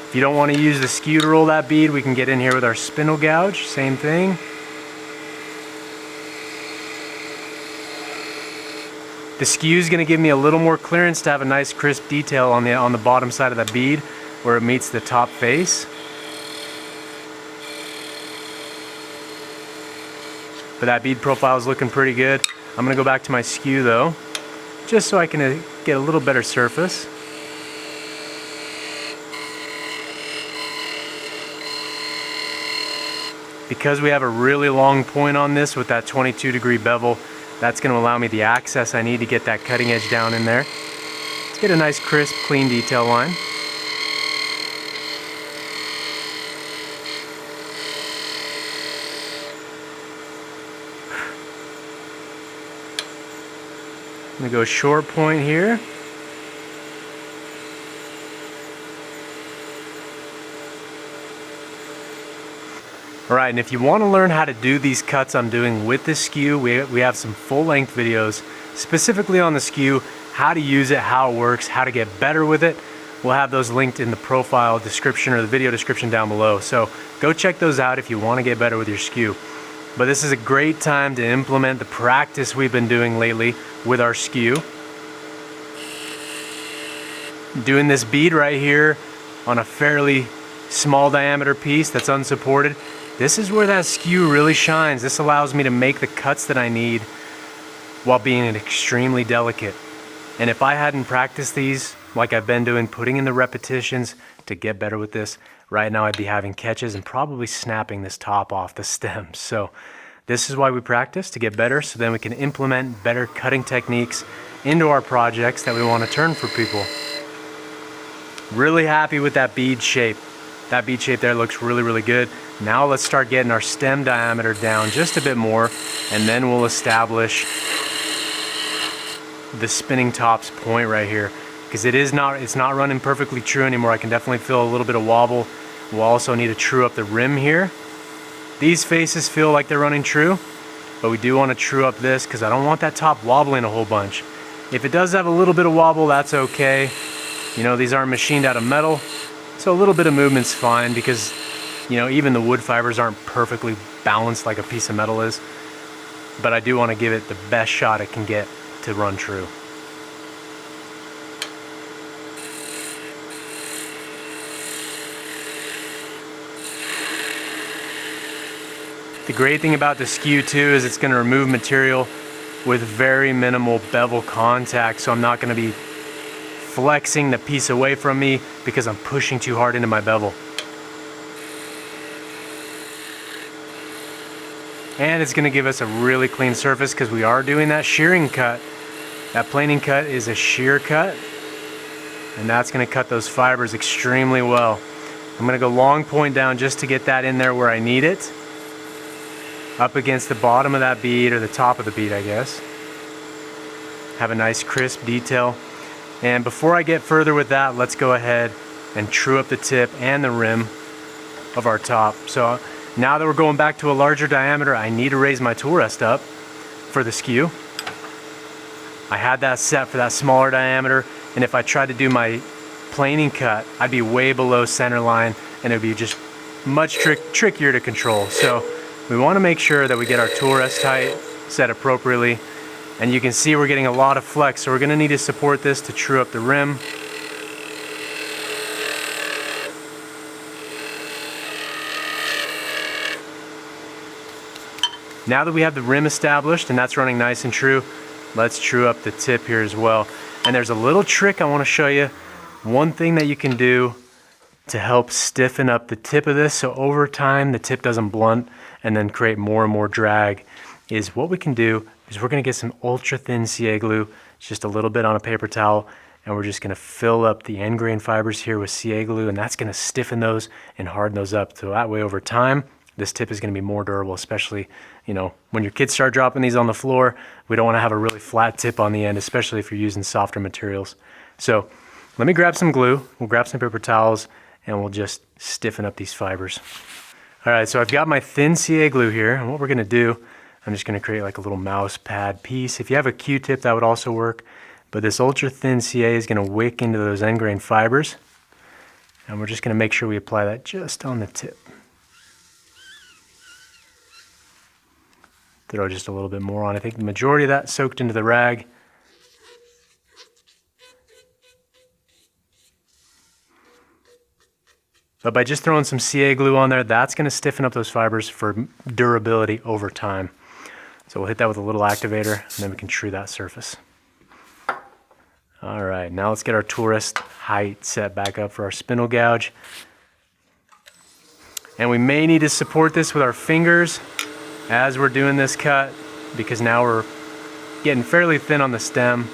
Speaker 1: If you don't want to use the skew to roll that bead, we can get in here with our spindle gouge, same thing. The skew is going to give me a little more clearance to have a nice crisp detail on the bottom side of the bead where it meets the top face. But that bead profile is looking pretty good. I'm going to go back to my skew though, just so I can get a little better surface. Because we have a really long point on this with that 22-degree bevel, that's going to allow me the access I need to get that cutting edge down in there. Let's get a nice crisp, clean detail line. I'm going to go short point here. Alright, and if you want to learn how to do these cuts I'm doing with the skew, we have some full-length videos specifically on the skew, how to use it, how it works, how to get better with it. We'll have those linked in the profile description or the video description down below. So go check those out if you want to get better with your skew. But this is a great time to implement the practice we've been doing lately with our skew. Doing this bead right here on a fairly small diameter piece that's unsupported. This is where that skew really shines. This allows me to make the cuts that I need while being extremely delicate. And if I hadn't practiced these like I've been doing, putting in the repetitions to get better with this, right now I'd be having catches and probably snapping this top off the stem. So this is why we practice, to get better, so then we can implement better cutting techniques into our projects that we want to turn for people. Really happy with that bead shape. That bead shape there looks really, really good. Now let's start getting our stem diameter down just a bit more, and then we'll establish the spinning tops point right here, because it's not running perfectly true anymore. I can definitely feel a little bit of wobble. We'll also need to true up the rim here. These faces feel like they're running true, but we do want to true up this because I don't want that top wobbling a whole bunch. If it does have a little bit of wobble, that's okay. You know, these aren't machined out of metal, so a little bit of movement's fine, because you know, even the wood fibers aren't perfectly balanced like a piece of metal is. But I do want to give it the best shot it can get to run true. The great thing about the skew too is it's going to remove material with very minimal bevel contact, so I'm not going to be flexing the piece away from me because I'm pushing too hard into my bevel. And it's going to give us a really clean surface because we are doing that shearing cut. That planing cut is a shear cut, and that's going to cut those fibers extremely well. I'm going to go long point down just to get that in there where I need it, up against the bottom of that bead, or the top of the bead I guess. Have a nice crisp detail. And before I get further with that, let's go ahead and true up the tip and the rim of our top. So now that we're going back to a larger diameter, I need to raise my tool rest up for the skew. I had that set for that smaller diameter, and if I tried to do my planing cut, I'd be way below center line, and it would be just much trickier to control. So we want to make sure that we get our tool rest tight, set appropriately, and you can see we're getting a lot of flex, so we're going to need to support this to true up the rim. Now that we have the rim established and that's running nice and true, let's true up the tip here as well. And there's a little trick I want to show you. One thing that you can do to help stiffen up the tip of this, so over time the tip doesn't blunt and then create more and more drag, is what we can do is we're going to get some ultra thin CA glue, just a little bit on a paper towel, and we're just going to fill up the end grain fibers here with CA glue, and that's going to stiffen those and harden those up. So that way over time, this tip is going to be more durable, especially, you know, when your kids start dropping these on the floor, we don't want to have a really flat tip on the end, especially if you're using softer materials. So let me grab some glue, we'll grab some paper towels, and we'll just stiffen up these fibers. All right, so I've got my thin CA glue here, and what we're going to do, I'm just going to create like a little mouse pad piece. If you have a Q-tip, that would also work. But this ultra thin CA is going to wick into those end grain fibers. And we're just going to make sure we apply that just on the tip. Throw just a little bit more on. I think the majority of that soaked into the rag. But by just throwing some CA glue on there, that's going to stiffen up those fibers for durability over time. So we'll hit that with a little activator, and then we can true that surface. All right, now let's get our tool rest height set back up for our spindle gouge. And we may need to support this with our fingers as we're doing this cut, because now we're getting fairly thin on the stem.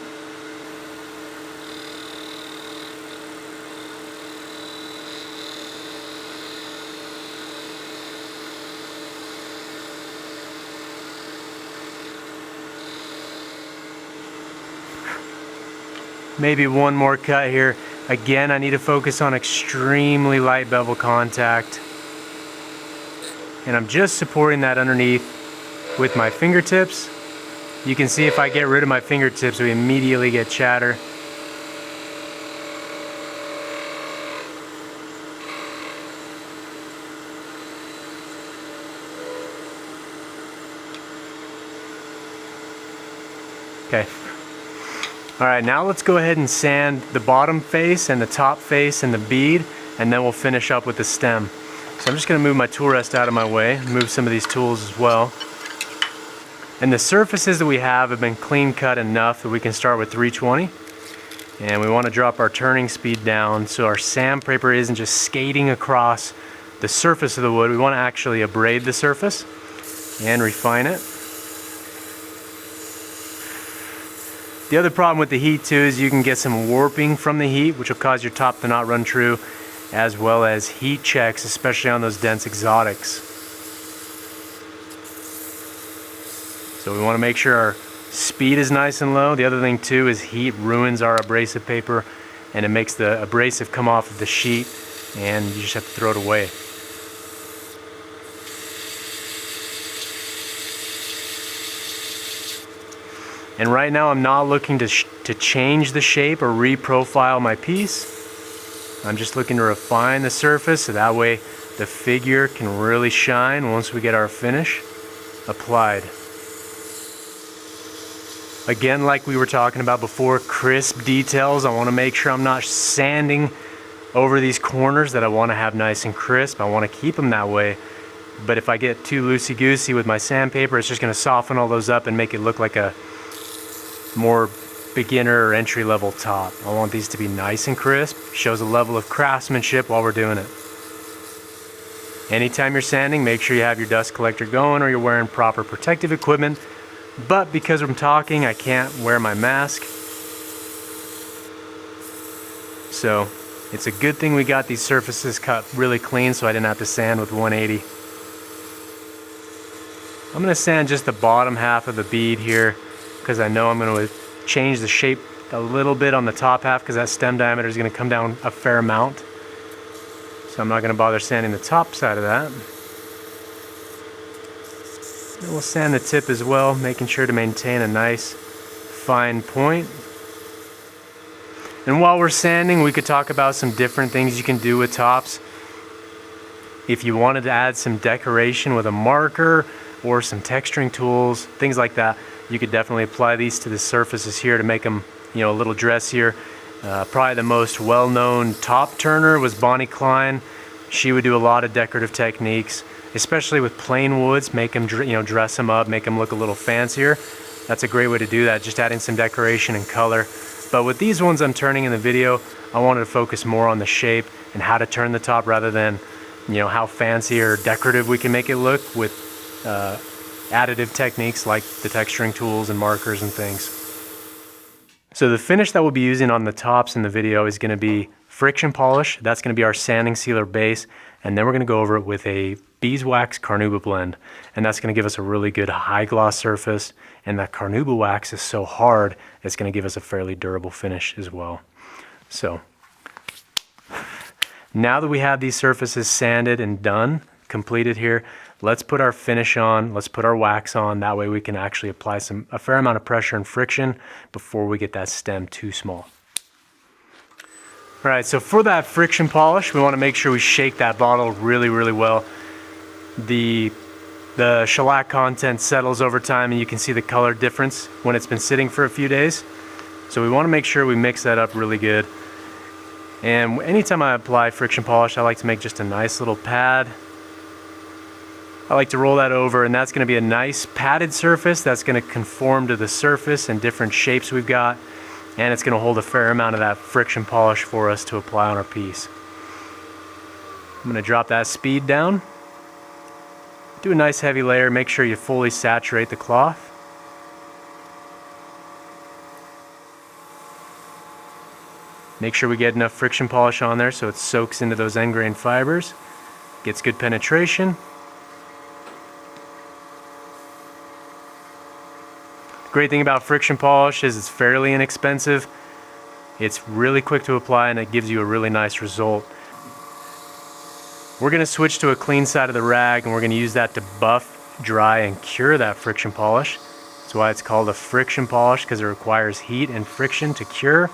Speaker 1: Maybe one more cut here. Again, I need to focus on extremely light bevel contact. And I'm just supporting that underneath with my fingertips. You can see if I get rid of my fingertips, we immediately get chatter. Okay. All right, now let's go ahead and sand the bottom face and the top face and the bead, and then we'll finish up with the stem. So I'm just gonna move my tool rest out of my way, move some of these tools as well. And the surfaces that we have been clean cut enough that we can start with 320. And we wanna drop our turning speed down so our sandpaper isn't just skating across the surface of the wood. We wanna actually abrade the surface and refine it. The other problem with the heat too is you can get some warping from the heat, which will cause your top to not run true, as well as heat checks, especially on those dense exotics. So we want to make sure our speed is nice and low. The other thing too is heat ruins our abrasive paper, and it makes the abrasive come off of the sheet, and you just have to throw it away. And right now I'm not looking to change the shape or re-profile my piece. I'm just looking to refine the surface so that way the figure can really shine once we get our finish applied. Again, like we were talking about before, crisp details. I want to make sure I'm not sanding over these corners that I want to have nice and crisp. I want to keep them that way. But if I get too loosey-goosey with my sandpaper, it's just going to soften all those up and make it look like a more beginner or entry-level top. I want these to be nice and crisp. Shows a level of craftsmanship while we're doing it. Anytime you're sanding, make sure you have your dust collector going or you're wearing proper protective equipment. But because I'm talking, I can't wear my mask. So it's a good thing we got these surfaces cut really clean so I didn't have to sand with 180. I'm going to sand just the bottom half of the bead here, because I know I'm going to change the shape a little bit on the top half because that stem diameter is going to come down a fair amount. So I'm not going to bother sanding the top side of that. And we'll sand the tip as well, making sure to maintain a nice fine point. And while we're sanding, we could talk about some different things you can do with tops. If you wanted to add some decoration with a marker or some texturing tools, things like that, you could definitely apply these to the surfaces here to make them, you know, a little dressier. Probably the most well-known top turner was Bonnie Klein. She would do a lot of decorative techniques, especially with plain woods, make them, you know, dress them up, make them look a little fancier. That's a great way to do that, just adding some decoration and color. But with these ones I'm turning in the video, I wanted to focus more on the shape and how to turn the top rather than, you know, how fancy or decorative we can make it look with additive techniques like the texturing tools and markers and things. So the finish that we'll be using on the tops in the video is going to be friction polish. That's going to be our sanding sealer base, and then we're going to go over it with a beeswax carnauba blend, and that's going to give us a really good high gloss surface, and that carnauba wax is so hard it's going to give us a fairly durable finish as well. So now that we have these surfaces sanded and done, completed here, let's put our finish on, let's put our wax on. That way we can actually apply a fair amount of pressure and friction before we get that stem too small. All right, so for that friction polish, we want to make sure we shake that bottle really, really well. The shellac content settles over time, and you can see the color difference when it's been sitting for a few days. So we want to make sure we mix that up really good. And anytime I apply friction polish, I like to make just a nice little pad. I like to roll that over, and that's going to be a nice padded surface that's going to conform to the surface and different shapes we've got, and it's going to hold a fair amount of that friction polish for us to apply on our piece. I'm going to drop that speed down. Do a nice heavy layer. Make sure you fully saturate the cloth. Make sure we get enough friction polish on there so it soaks into those end grain fibers, gets good penetration. The great thing about friction polish is it's fairly inexpensive. It's really quick to apply, and it gives you a really nice result. We're going to switch to a clean side of the rag, and we're going to use that to buff, dry, and cure that friction polish. That's why it's called a friction polish, because it requires heat and friction to cure.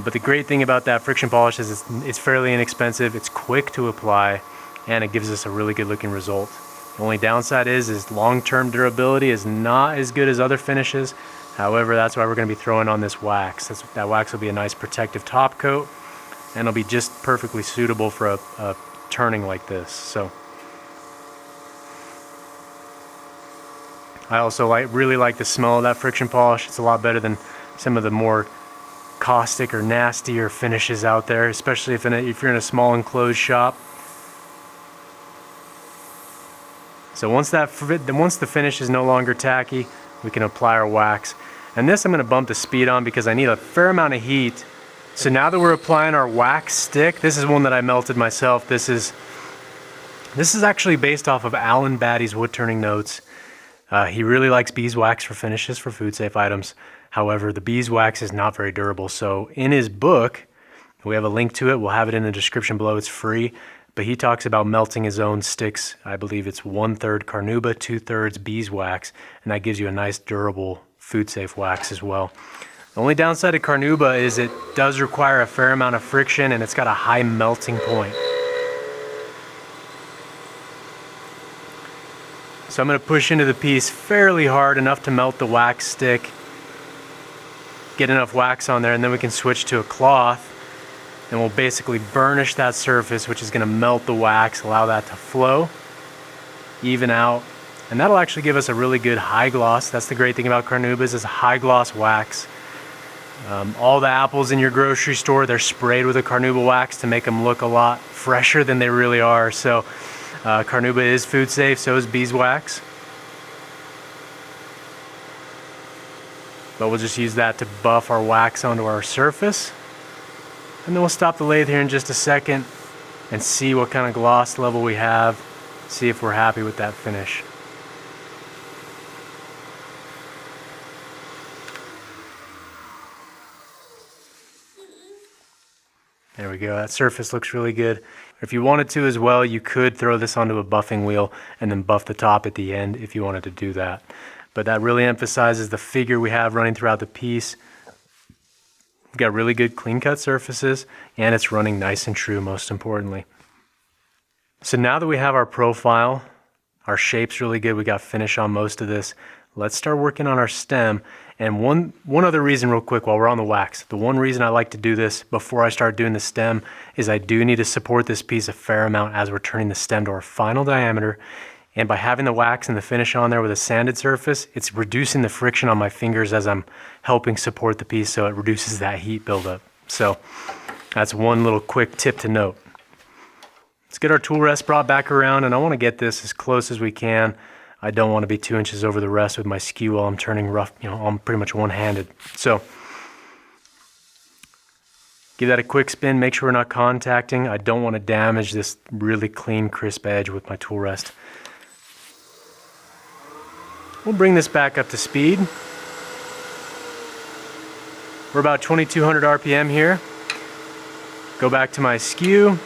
Speaker 1: But the great thing about that friction polish is it's fairly inexpensive, it's quick to apply, and it gives us a really good looking result. The only downside is long-term durability is not as good as other finishes. However, that's why we're going to be throwing on this wax. That wax will be a nice protective top coat, and it'll be just perfectly suitable for a turning like this. So I also really like the smell of that friction polish. It's a lot better than some of the more caustic or nastier finishes out there, especially if you're in a small enclosed shop. So once the finish is no longer tacky, we can apply our wax. And this I'm going to bump the speed on because I need a fair amount of heat. So now that we're applying our wax stick, this is one that I melted myself. This is actually based off of Alan Batty's Woodturning notes. He really likes beeswax for finishes for food safe items. However, the beeswax is not very durable. So in his book, we have a link to it. We'll have it in the description below. It's free. But he talks about melting his own sticks. I believe it's 1/3 carnauba, 2/3 beeswax, and that gives you a nice durable food safe wax as well. The only downside to carnauba is it does require a fair amount of friction, and it's got a high melting point. So I'm going to push into the piece fairly hard, enough to melt the wax stick, get enough wax on there, and then we can switch to a cloth, and we'll basically burnish that surface, which is going to melt the wax, allow that to flow, even out, and that'll actually give us a really good high gloss. That's the great thing about carnaubas, is a high gloss wax. All the apples in your grocery store, they're sprayed with a carnauba wax to make them look a lot fresher than they really are. So carnauba is food safe, so is beeswax. But we'll just use that to buff our wax onto our surface. And then we'll stop the lathe here in just a second and see what kind of gloss level we have, see if we're happy with that finish. There we go, that surface looks really good. If you wanted to as well, you could throw this onto a buffing wheel and then buff the top at the end if you wanted to do that. But that really emphasizes the figure we have running throughout the piece. We've got really good clean cut surfaces, and it's running nice and true, most importantly. So now that we have our profile, our shape's really good, we got finish on most of this, let's start working on our stem. And one other reason real quick while we're on the wax, the one reason I like to do this before I start doing the stem is I do need to support this piece a fair amount as we're turning the stem to our final diameter. And by having the wax and the finish on there with a sanded surface, it's reducing the friction on my fingers as I'm helping support the piece, so it reduces that heat buildup. So that's one little quick tip to note. Let's get our tool rest brought back around, and I want to get this as close as we can. I don't want to be 2 inches over the rest with my skew while I'm turning rough, I'm pretty much one-handed. So give that a quick spin, make sure we're not contacting. I don't want to damage this really clean, crisp edge with my tool rest. We'll bring this back up to speed. We're about 2200 RPM here. Go back to my skew,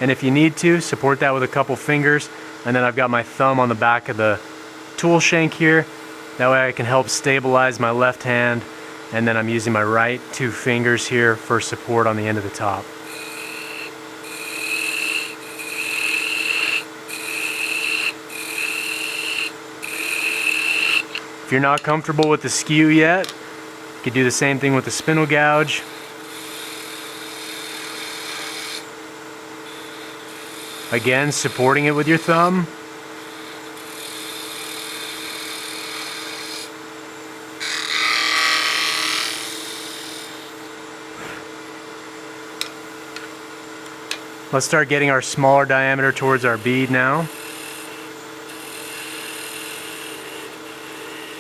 Speaker 1: and if you need to, support that with a couple fingers, and then I've got my thumb on the back of the tool shank here. That way I can help stabilize my left hand, and then I'm using my right 2 fingers here for support on the end of the top. If you're not comfortable with the skew yet, you could do the same thing with the spindle gouge. Again, supporting it with your thumb. Let's start getting our smaller diameter towards our bead now.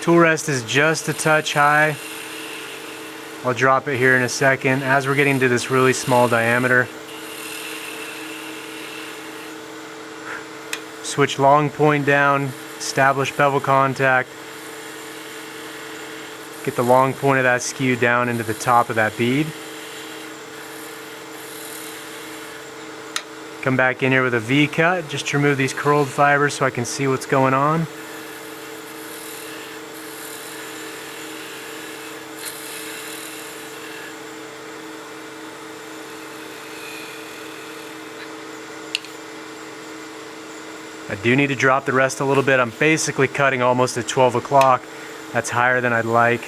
Speaker 1: Tool rest is just a touch high. I'll drop it here in a second. As we're getting to this really small diameter, switch long point down, establish bevel contact. Get the long point of that skew down into the top of that bead. Come back in here with a V cut just to remove these curled fibers so I can see what's going on. I do need to drop the rest a little bit. I'm basically cutting almost at 12 o'clock. That's higher than I'd like.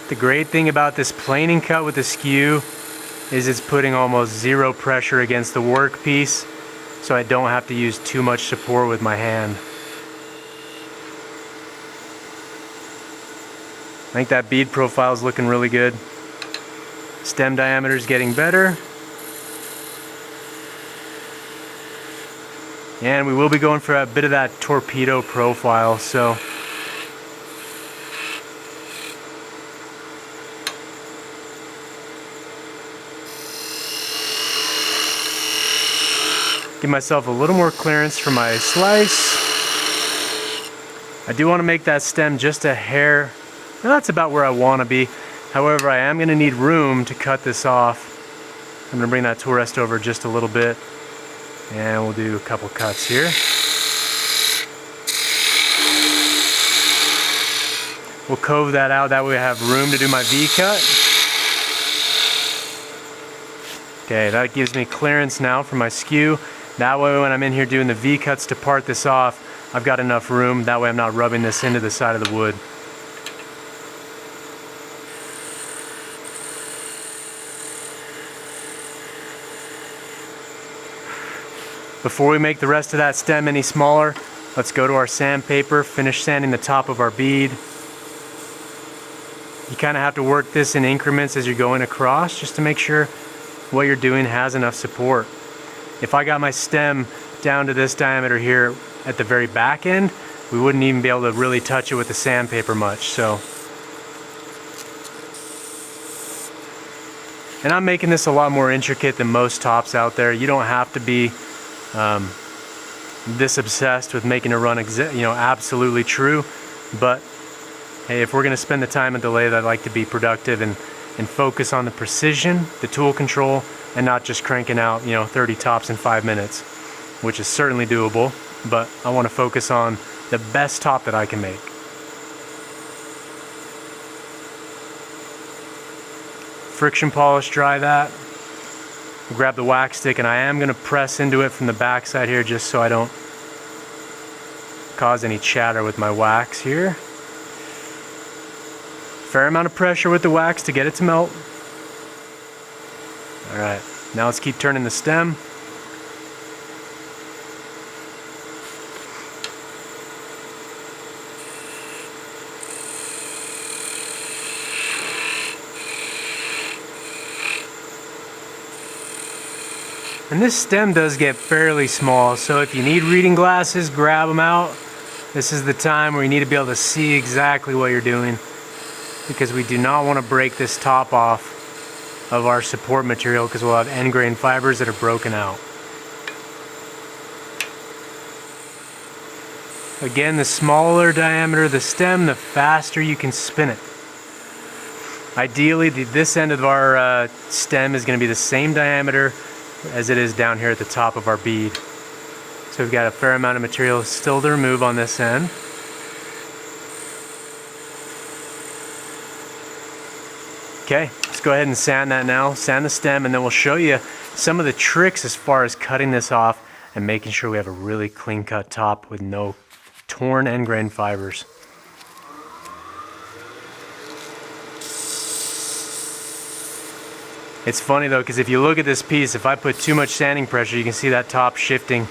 Speaker 1: The great thing about this planing cut with the skew is it's putting almost zero pressure against the workpiece, so I don't have to use too much support with my hand. I think that bead profile is looking really good. Stem diameter is getting better. And we will be going for a bit of that torpedo profile, so give myself a little more clearance for my slice. I do want to make that stem just a hair. Well, that's about where I want to be. However, I am going to need room to cut this off. I'm going to bring that tool rest over just a little bit, and we'll do a couple cuts here. We'll cove that out, that way I have room to do my V cut. Okay, that gives me clearance now for my skew. That way when I'm in here doing the V cuts to part this off, I've got enough room. That way I'm not rubbing this into the side of the wood. Before we make the rest of that stem any smaller, let's go to our sandpaper, finish sanding the top of our bead. You kind of have to work this in increments as you're going across, just to make sure what you're doing has enough support. If I got my stem down to this diameter here at the very back end, we wouldn't even be able to really touch it with the sandpaper much. So, and I'm making this a lot more intricate than most tops out there. You don't have to be this obsessed with making a run absolutely true, but hey, if we're going to spend the time and delay, I'd like to be productive and focus on the precision, the tool control, and not just cranking out 30 tops in 5 minutes, which is certainly doable, but I want to focus on the best top that I can make. Friction polish dry that. Grab the wax stick, and I am going to press into it from the back side here just so I don't cause any chatter with my wax here. Fair amount of pressure with the wax to get it to melt. Alright, now let's keep turning the stem. And this stem does get fairly small, so if you need reading glasses, grab them out. This is the time where you need to be able to see exactly what you're doing, because we do not want to break this top off of our support material, because we'll have end grain fibers that are broken out. Again, the smaller diameter the stem, the faster you can spin it. Ideally, this end of our stem is going to be the same diameter as it is down here at the top of our bead. So we've got a fair amount of material still to remove on this end. Okay, let's go ahead and sand that now. Sand the stem, and then we'll show you some of the tricks as far as cutting this off and making sure we have a really clean cut top with no torn end grain fibers. It's funny though, because if you look at this piece, if I put too much sanding pressure, you can see that top shifting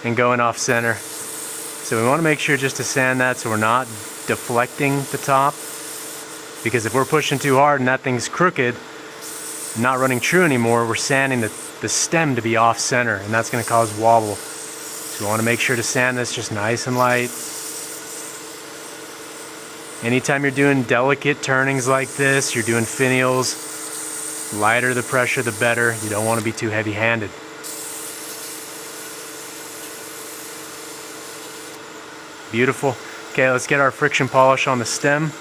Speaker 1: and going off center. So we want to make sure just to sand that so we're not deflecting the top, because if we're pushing too hard and that thing's crooked, not running true anymore, we're sanding the stem to be off center, and that's going to cause wobble. So we want to make sure to sand this just nice and light. Anytime you're doing delicate turnings like this, you're doing finials, lighter the pressure, the better. You don't want to be too heavy-handed. Beautiful. Okay, let's get our friction polish on the stem.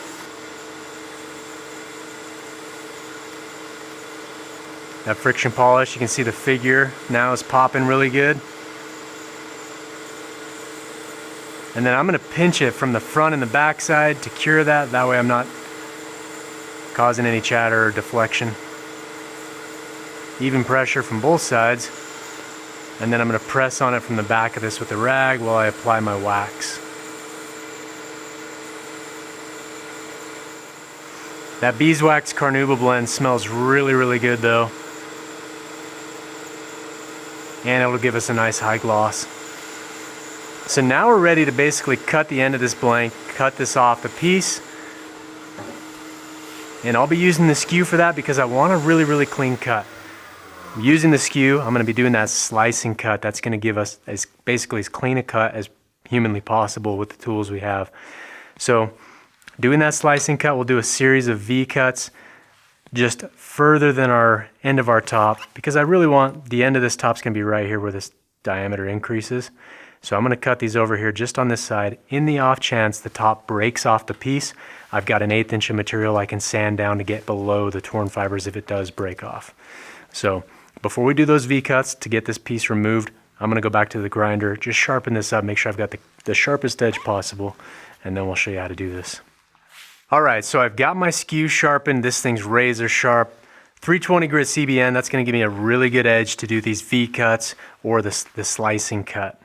Speaker 1: That friction polish, you can see the figure now is popping really good. And then I'm going to pinch it from the front and the back side to cure that. That way I'm not causing any chatter or deflection. Even pressure from both sides. And then I'm going to press on it from the back of this with the rag while I apply my wax. That beeswax carnauba blend smells really, really good though. And it'll give us a nice high gloss. So now we're ready to basically cut the end of this blank, cut this off the piece. And I'll be using the Skew for that because I want a really, really clean cut. Using the Skew, I'm going to be doing that slicing cut. That's going to give us basically as clean a cut as humanly possible with the tools we have. So doing that slicing cut, we'll do a series of V cuts just further than our end of our top, because I really want the end of this top's going to be right here where this diameter increases. So I'm going to cut these over here just on this side. In the off chance the top breaks off the piece, I've got an 1/8 inch of material I can sand down to get below the torn fibers if it does break off. So before we do those V cuts to get this piece removed, I'm going to go back to the grinder, just sharpen this up, make sure I've got the sharpest edge possible, and then we'll show you how to do this. Alright, so I've got my Skew sharpened. This thing's razor sharp. 320 grit CBN, that's going to give me a really good edge to do these V cuts or the slicing cut.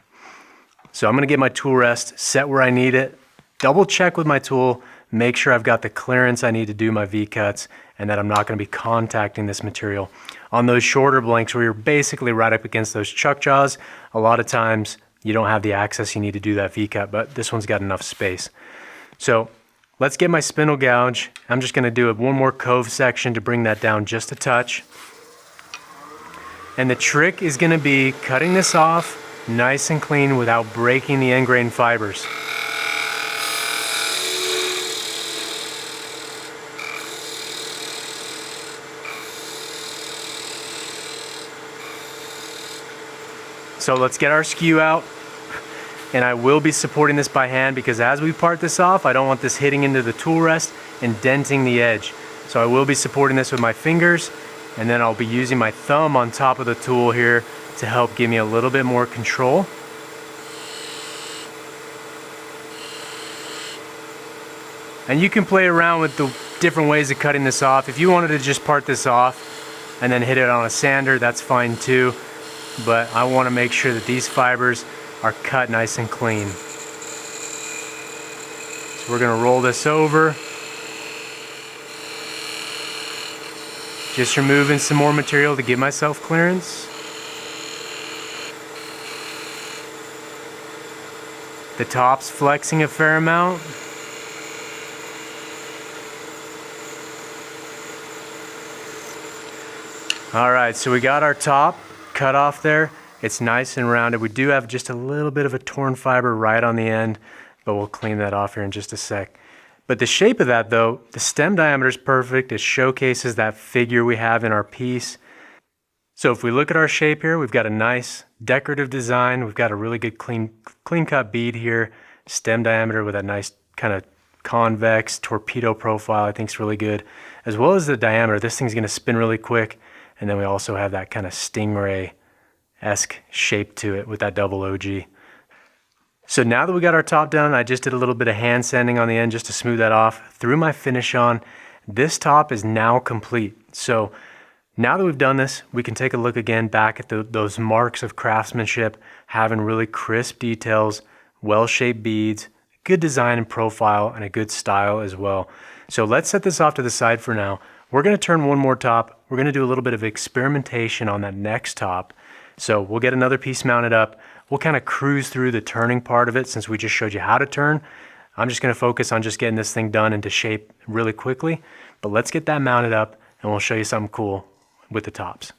Speaker 1: So I'm going to get my tool rest set where I need it, double check with my tool, make sure I've got the clearance I need to do my V cuts, and that I'm not going to be contacting this material. On those shorter blanks where you're basically right up against those chuck jaws, a lot of times you don't have the access you need to do that V cut, but this one's got enough space. So let's get my spindle gouge. I'm just going to do one more cove section to bring that down just a touch. And the trick is going to be cutting this off nice and clean without breaking the end grain fibers. So let's get our Skew out. And I will be supporting this by hand because as we part this off, I don't want this hitting into the tool rest and denting the edge. So I will be supporting this with my fingers, and then I'll be using my thumb on top of the tool here to help give me a little bit more control. And you can play around with the different ways of cutting this off. If you wanted to just part this off and then hit it on a sander, that's fine too. But I want to make sure that these fibers are cut nice and clean. So we're going to roll this over. Just removing some more material to give myself clearance. The top's flexing a fair amount. Alright, so we got our top cut off there, it's nice and rounded. We do have just a little bit of a torn fiber right on the end, but we'll clean that off here in just a sec. But the shape of that though, the stem diameter is perfect. It showcases that figure we have in our piece. So if we look at our shape here, we've got a nice decorative design. We've got a really good clean cut bead here. Stem diameter with a nice kind of convex torpedo profile, I think is really good. As well as the diameter, this thing's gonna spin really quick. And then we also have that kind of Stingray-esque shape to it with that double OG. So now that we got our top done, I just did a little bit of hand sanding on the end just to smooth that off. Threw my finish on. This top is now complete. So now that we've done this, we can take a look again back at those marks of craftsmanship, having really crisp details, well-shaped beads, good design and profile, and a good style as well. So let's set this off to the side for now. We're gonna turn one more top. We're gonna do a little bit of experimentation on that next top. So we'll get another piece mounted up. We'll kind of cruise through the turning part of it since we just showed you how to turn. I'm just gonna focus on just getting this thing done into shape really quickly. But let's get that mounted up and we'll show you something cool with the tops.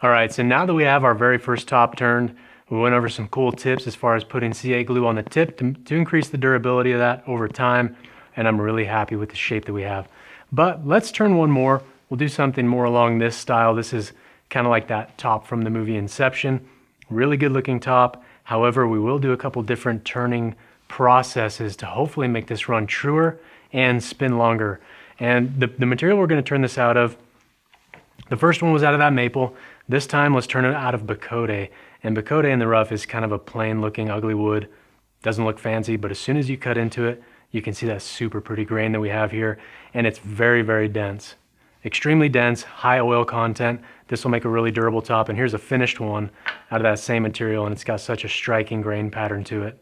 Speaker 1: All right, so now that we have our very first top turned, we went over some cool tips as far as putting CA glue on the tip to increase the durability of that over time. And I'm really happy with the shape that we have. But let's turn one more. We'll do something more along this style. This is kind of like that top from the movie Inception. Really good looking top. However, we will do a couple different turning processes to hopefully make this run truer and spin longer. And the material we're going to turn this out of, the first one was out of that maple. This time let's turn it out of Bocote. And Bocote in the rough is kind of a plain looking ugly wood. Doesn't look fancy, but as soon as you cut into it, you can see that super pretty grain that we have here, and it's very, very dense. Extremely dense, high oil content. This will make a really durable top, and here's a finished one out of that same material, and it's got such a striking grain pattern to it.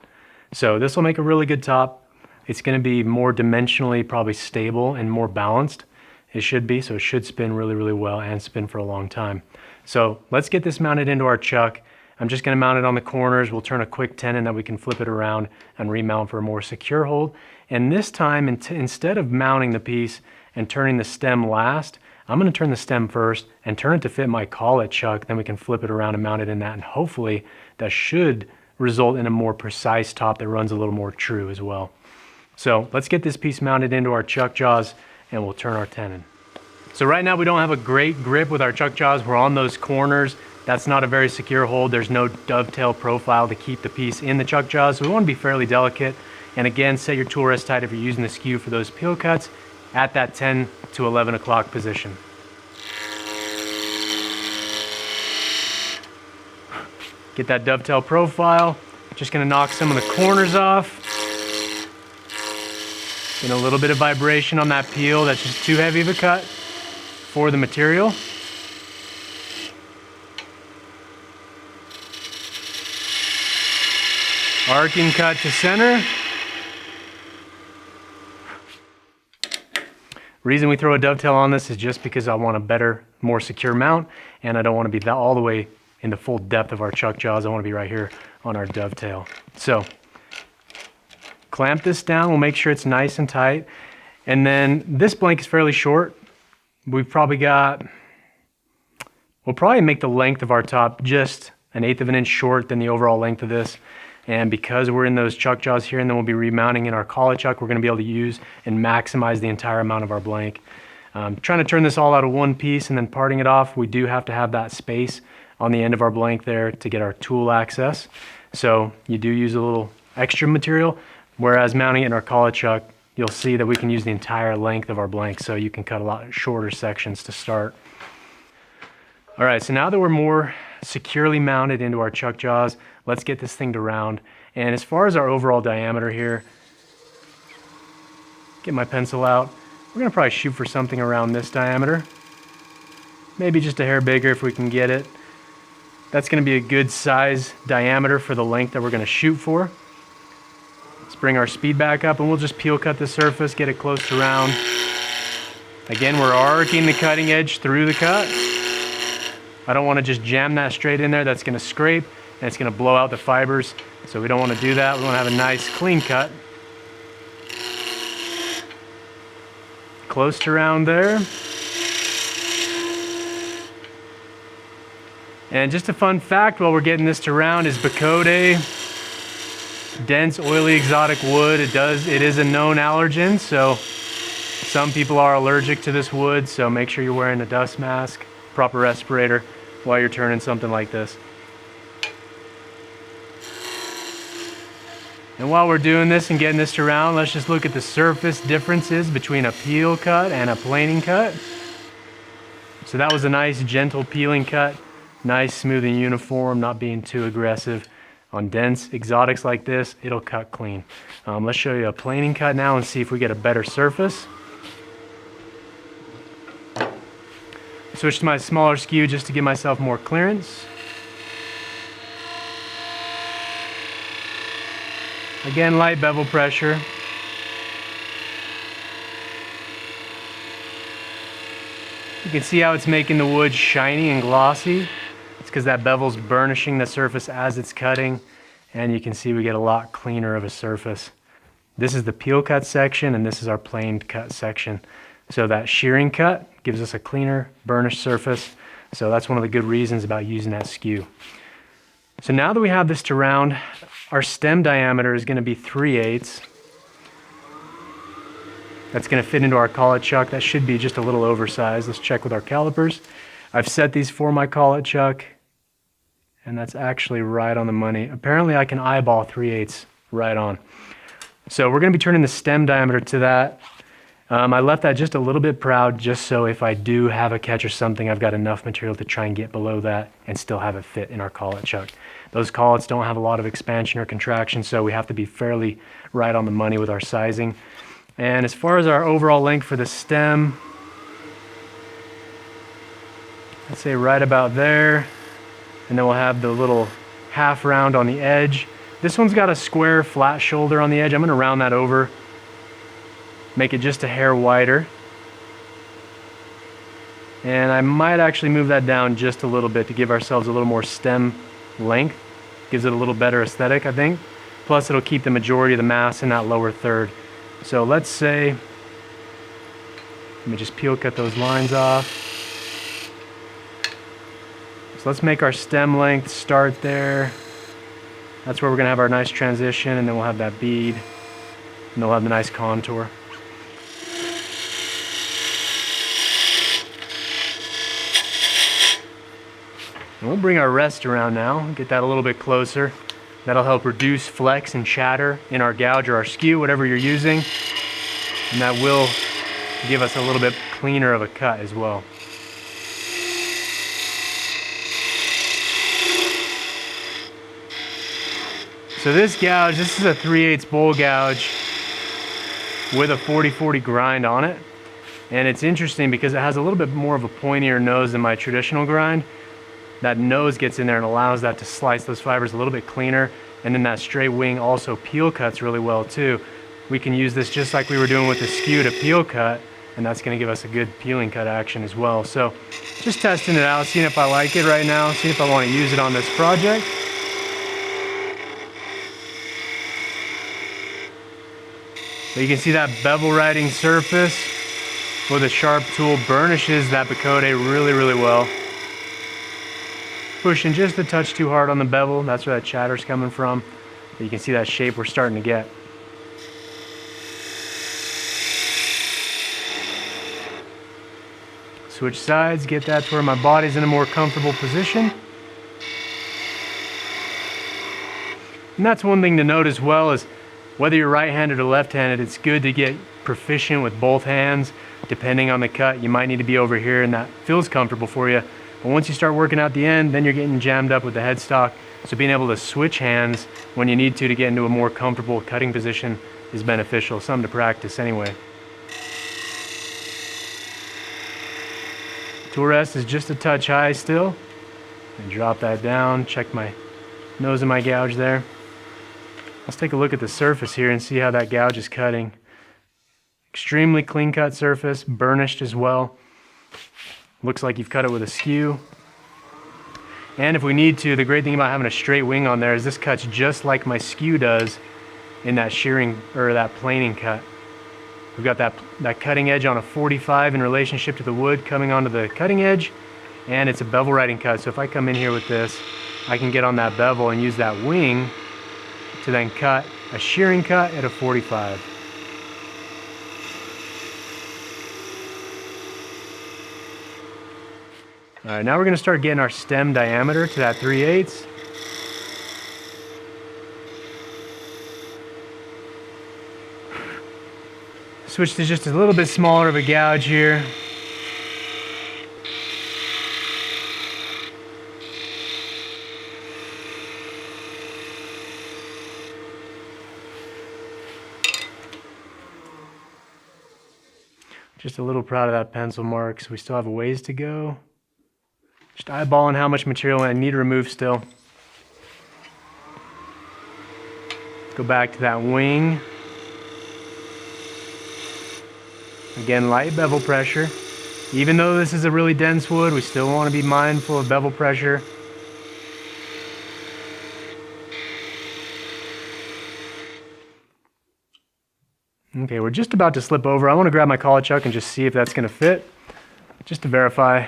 Speaker 1: So this will make a really good top. It's gonna be more dimensionally probably stable and more balanced. It should be, so it should spin really, really well and spin for a long time. So let's get this mounted into our chuck. I'm just gonna mount it on the corners. We'll turn a quick tenon that we can flip it around and remount for a more secure hold. And this time, instead of mounting the piece and turning the stem last, I'm gonna turn the stem first and turn it to fit my collet chuck. Then we can flip it around and mount it in that. And hopefully that should result in a more precise top that runs a little more true as well. So let's get this piece mounted into our chuck jaws and we'll turn our tenon. So right now we don't have a great grip with our chuck jaws. We're on those corners. That's not a very secure hold. There's no dovetail profile to keep the piece in the chuck jaws. So we want to be fairly delicate. And again, set your tool rest tight if you're using the Skew for those peel cuts at that 10 to 11 o'clock position. Get that dovetail profile. Just gonna knock some of the corners off. Get a little bit of vibration on that peel. That's just too heavy of a cut for the material. Arcing cut to center. Reason we throw a dovetail on this is just because I want a better, more secure mount, and I don't want to be all the way in the full depth of our chuck jaws. I want to be right here on our dovetail. So clamp this down. We'll make sure it's nice and tight. And then this blank is fairly short. We've probably got, we'll probably make the length of our top just 1/8 of an inch short than the overall length of this. And because we're in those chuck jaws here and then we'll be remounting in our collet chuck, we're gonna be able to use and maximize the entire amount of our blank. Trying to turn this all out of one piece and then parting it off, we do have to have that space on the end of our blank there to get our tool access. So you do use a little extra material, whereas mounting it in our collet chuck, you'll see that we can use the entire length of our blank, so you can cut a lot shorter sections to start. All right, so now that we're more securely mounted into our chuck jaws, let's get this thing to round. And as far as our overall diameter here, get my pencil out. We're gonna probably shoot for something around this diameter. Maybe just a hair bigger if we can get it. That's gonna be a good size diameter for the length that we're gonna shoot for. Let's bring our speed back up and we'll just peel cut the surface, get it close to round. Again, we're arcing the cutting edge through the cut. I don't want to just jam that straight in there. That's going to scrape and it's going to blow out the fibers. So we don't want to do that. We want to have a nice clean cut. Close to round there. And just a fun fact while we're getting this to round is Bocote, dense, oily, exotic wood. It is a known allergen, so some people are allergic to this wood, so make sure you're wearing a dust mask, proper respirator while you're turning something like this. And while we're doing this and getting this to round, let's just look at the surface differences between a peel cut and a planing cut. So that was a nice gentle peeling cut, nice, smooth and uniform, not being too aggressive. On dense exotics like this, it'll cut clean. Let's show you a planing cut now and see if we get a better surface. Switch to my smaller skew just to give myself more clearance. Again, light bevel pressure. You can see how it's making the wood shiny and glossy. It's because that bevel's burnishing the surface as it's cutting, and you can see we get a lot cleaner of a surface. This is the peel cut section, and this is our planed cut section. So that shearing cut gives us a cleaner, burnished surface. So that's one of the good reasons about using that skew. So now that we have this to round, our stem diameter is going to be 3/8. That's going to fit into our collet chuck. That should be just a little oversized. Let's check with our calipers. I've set these for my collet chuck, and that's actually right on the money. Apparently I can eyeball 3/8 right on. So we're going to be turning the stem diameter to that. I left that just a little bit proud, just so if I do have a catch or something, I've got enough material to try and get below that and still have it fit in our collet chuck. Those collets don't have a lot of expansion or contraction, so we have to be fairly right on the money with our sizing. And as far as our overall length for the stem, I'd say right about there. And then we'll have the little half round on the edge. This one's got a square flat shoulder on the edge. I'm going to round that over, make it just a hair wider. And I might actually move that down just a little bit to give ourselves a little more stem length. Gives it a little better aesthetic, I think. Plus it'll keep the majority of the mass in that lower third. So let's say, let me just peel cut those lines off. So let's make our stem length start there. That's where we're going to have our nice transition, and then we'll have that bead, and we'll have the nice contour. And we'll bring our rest around now, get that a little bit closer. That'll help reduce flex and chatter in our gouge or our skew, whatever you're using. And that will give us a little bit cleaner of a cut as well. So this gouge, this is a 3/8 bowl gouge with a 40/40 grind on it. And it's interesting because it has a little bit more of a pointier nose than my traditional grind. That nose gets in there and allows that to slice those fibers a little bit cleaner. And then that straight wing also peel cuts really well too. We can use this just like we were doing with the skew to peel cut, and that's going to give us a good peeling cut action as well. So just testing it out, seeing if I like it right now, seeing if I want to use it on this project. But you can see that bevel writing surface with a sharp tool burnishes that Bocote really, really well. Pushing just a touch too hard on the bevel, that's where that chatter's coming from. But you can see that shape we're starting to get. Switch sides, get that to where my body's in a more comfortable position. And that's one thing to note as well, is whether you're right-handed or left-handed, it's good to get proficient with both hands. Depending on the cut, you might need to be over here, and that feels comfortable for you. But once you start working out the end, then you're getting jammed up with the headstock. So being able to switch hands when you need to get into a more comfortable cutting position is beneficial. Something to practice anyway. Tool rest is just a touch high still. And drop that down, check my nose of my gouge there. Let's take a look at the surface here and see how that gouge is cutting. Extremely clean cut surface, burnished as well. Looks like you've cut it with a skew. And if we need to, the great thing about having a straight wing on there is this cuts just like my skew does in that shearing or that planing cut. We've got that cutting edge on a 45 in relationship to the wood coming onto the cutting edge, and it's a bevel writing cut. So if I come in here with this, I can get on that bevel and use that wing to then cut a shearing cut at a 45. All right, now we're gonna start getting our stem diameter to that 3/8. Switch to just a little bit smaller of a gouge here. Just a little proud of that pencil mark, so we still have a ways to go. Just eyeballing how much material I need to remove still. Go back to that wing. Again, light bevel pressure. Even though this is a really dense wood, we still want to be mindful of bevel pressure. Okay, we're just about to slip over. I want to grab my collet chuck and just see if that's going to fit, just to verify.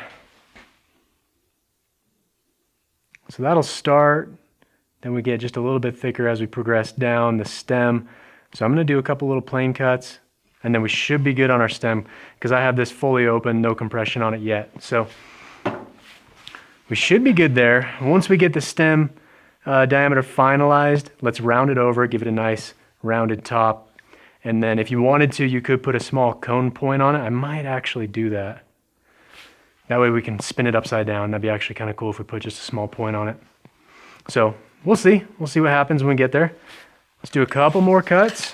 Speaker 1: So that'll start, then we get just a little bit thicker as we progress down the stem. So I'm going to do a couple little plain cuts, and then we should be good on our stem, because I have this fully open, no compression on it yet. So we should be good there. Once we get the stem diameter finalized, let's round it over, give it a nice rounded top. And then if you wanted to, you could put a small cone point on it. I might actually do that. That way we can spin it upside down. That'd be actually kind of cool if we put just a small point on it. So we'll see. We'll see what happens when we get there. Let's do a couple more cuts,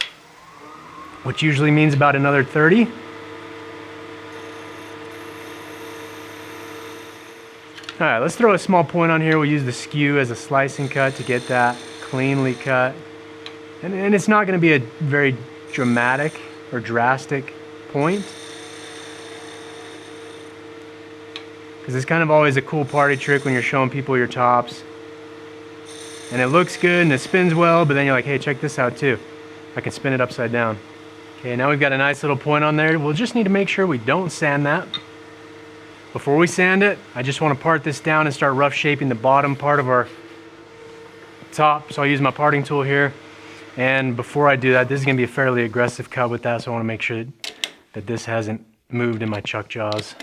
Speaker 1: which usually means about another 30. All right, let's throw a small point on here. We'll use the skew as a slicing cut to get that cleanly cut. And it's not going to be a very dramatic or drastic point, because it's kind of always a cool party trick when you're showing people your tops and it looks good and it spins well, but then you're like, hey, check this out too, I can spin it upside down. Okay, now we've got a nice little point on there. We'll just need to make sure we don't sand that. Before we sand it, I just want to part this down and start rough shaping the bottom part of our top. So I'll use my parting tool here. And before I do that, this is going to be a fairly aggressive cut with that, so I want to make sure that this hasn't moved in my chuck jaws.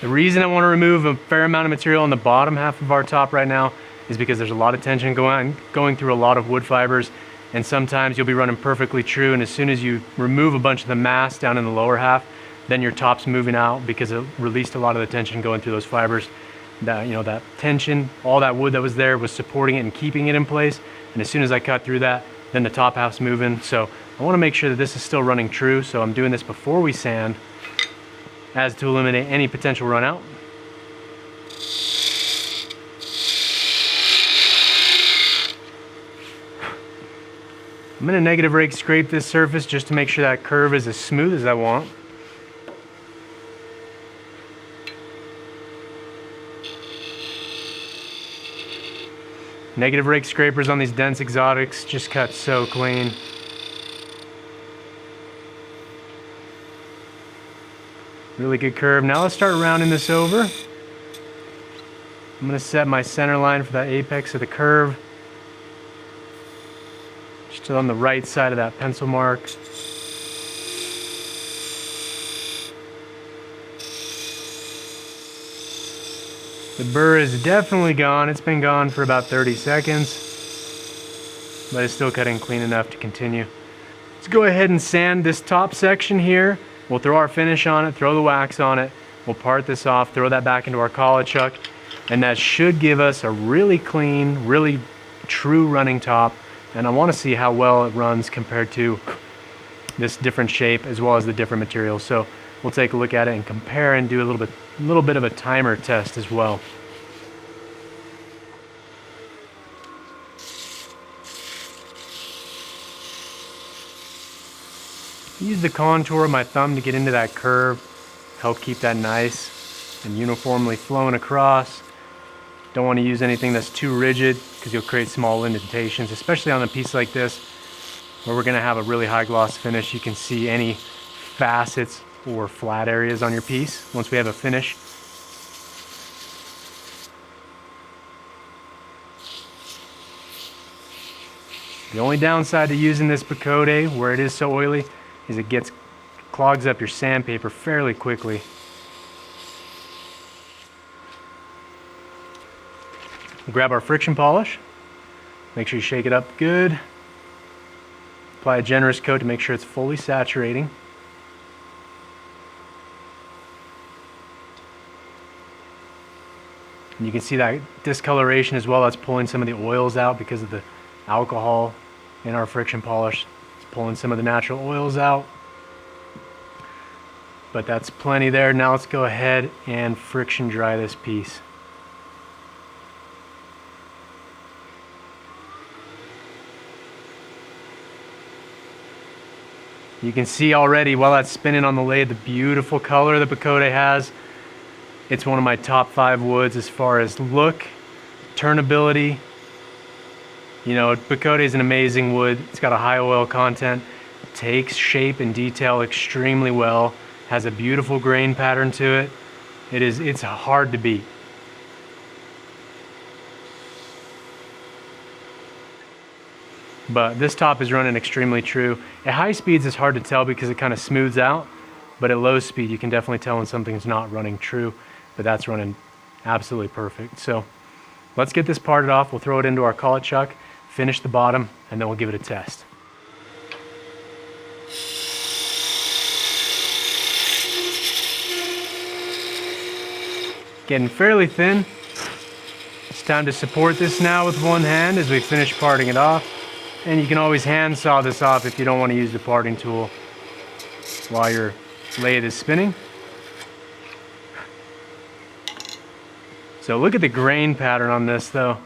Speaker 1: The reason I want to remove a fair amount of material on the bottom half of our top right now is because there's a lot of tension going through a lot of wood fibers, and sometimes you'll be running perfectly true, and as soon as you remove a bunch of the mass down in the lower half, then your top's moving out because it released a lot of the tension going through those fibers. That, you know, that tension, all that wood that was there was supporting it and keeping it in place. And as soon as I cut through that, then the top half's moving. So I want to make sure that this is still running true. So I'm doing this before we sand, as to eliminate any potential run out. I'm going to negative rake scrape this surface just to make sure that curve is as smooth as I want. Negative rake scrapers on these dense exotics just cut so clean. Really good curve. Now let's start rounding this over. I'm going to set my center line for that apex of the curve, just on the right side of that pencil mark. The burr is definitely gone. It's been gone for about 30 seconds, but it's still cutting clean enough to continue. Let's go ahead and sand this top section here. We'll throw our finish on it, throw the wax on it. We'll part this off, throw that back into our collet chuck, and that should give us a really clean, really true running top. And I want to see how well it runs compared to this different shape as well as the different materials. So we'll take a look at it and compare and do a little bit of a timer test as well. Use the contour of my thumb to get into that curve, help keep that nice and uniformly flowing across. Don't want to use anything that's too rigid because you'll create small indentations, especially on a piece like this where we're going to have a really high gloss finish. You can see any facets or flat areas on your piece once we have a finish. The only downside to using this Bocote where it is so oily is it clogs up your sandpaper fairly quickly. We'll grab our friction polish. Make sure you shake it up good. Apply a generous coat to make sure it's fully saturating. And you can see that discoloration as well. That's pulling some of the oils out because of the alcohol in our friction polish. It's pulling some of the natural oils out. But that's plenty there. Now let's go ahead and friction dry this piece. You can see already while that's spinning on the lathe the beautiful color the Bocote has. It's one of my top 5 woods as far as look, turnability. You know, Bocote is an amazing wood. It's got a high oil content, takes shape and detail extremely well, has a beautiful grain pattern to it. It's hard to beat. But this top is running extremely true. At high speeds it's hard to tell because it kind of smooths out, but at low speed you can definitely tell when something's not running true, but that's running absolutely perfect. So let's get this parted off. We'll throw it into our collet chuck, finish the bottom, and then we'll give it a test. Getting fairly thin. It's time to support this now with one hand as we finish parting it off. And you can always hand saw this off if you don't want to use the parting tool while your lathe is spinning. So look at the grain pattern on this though.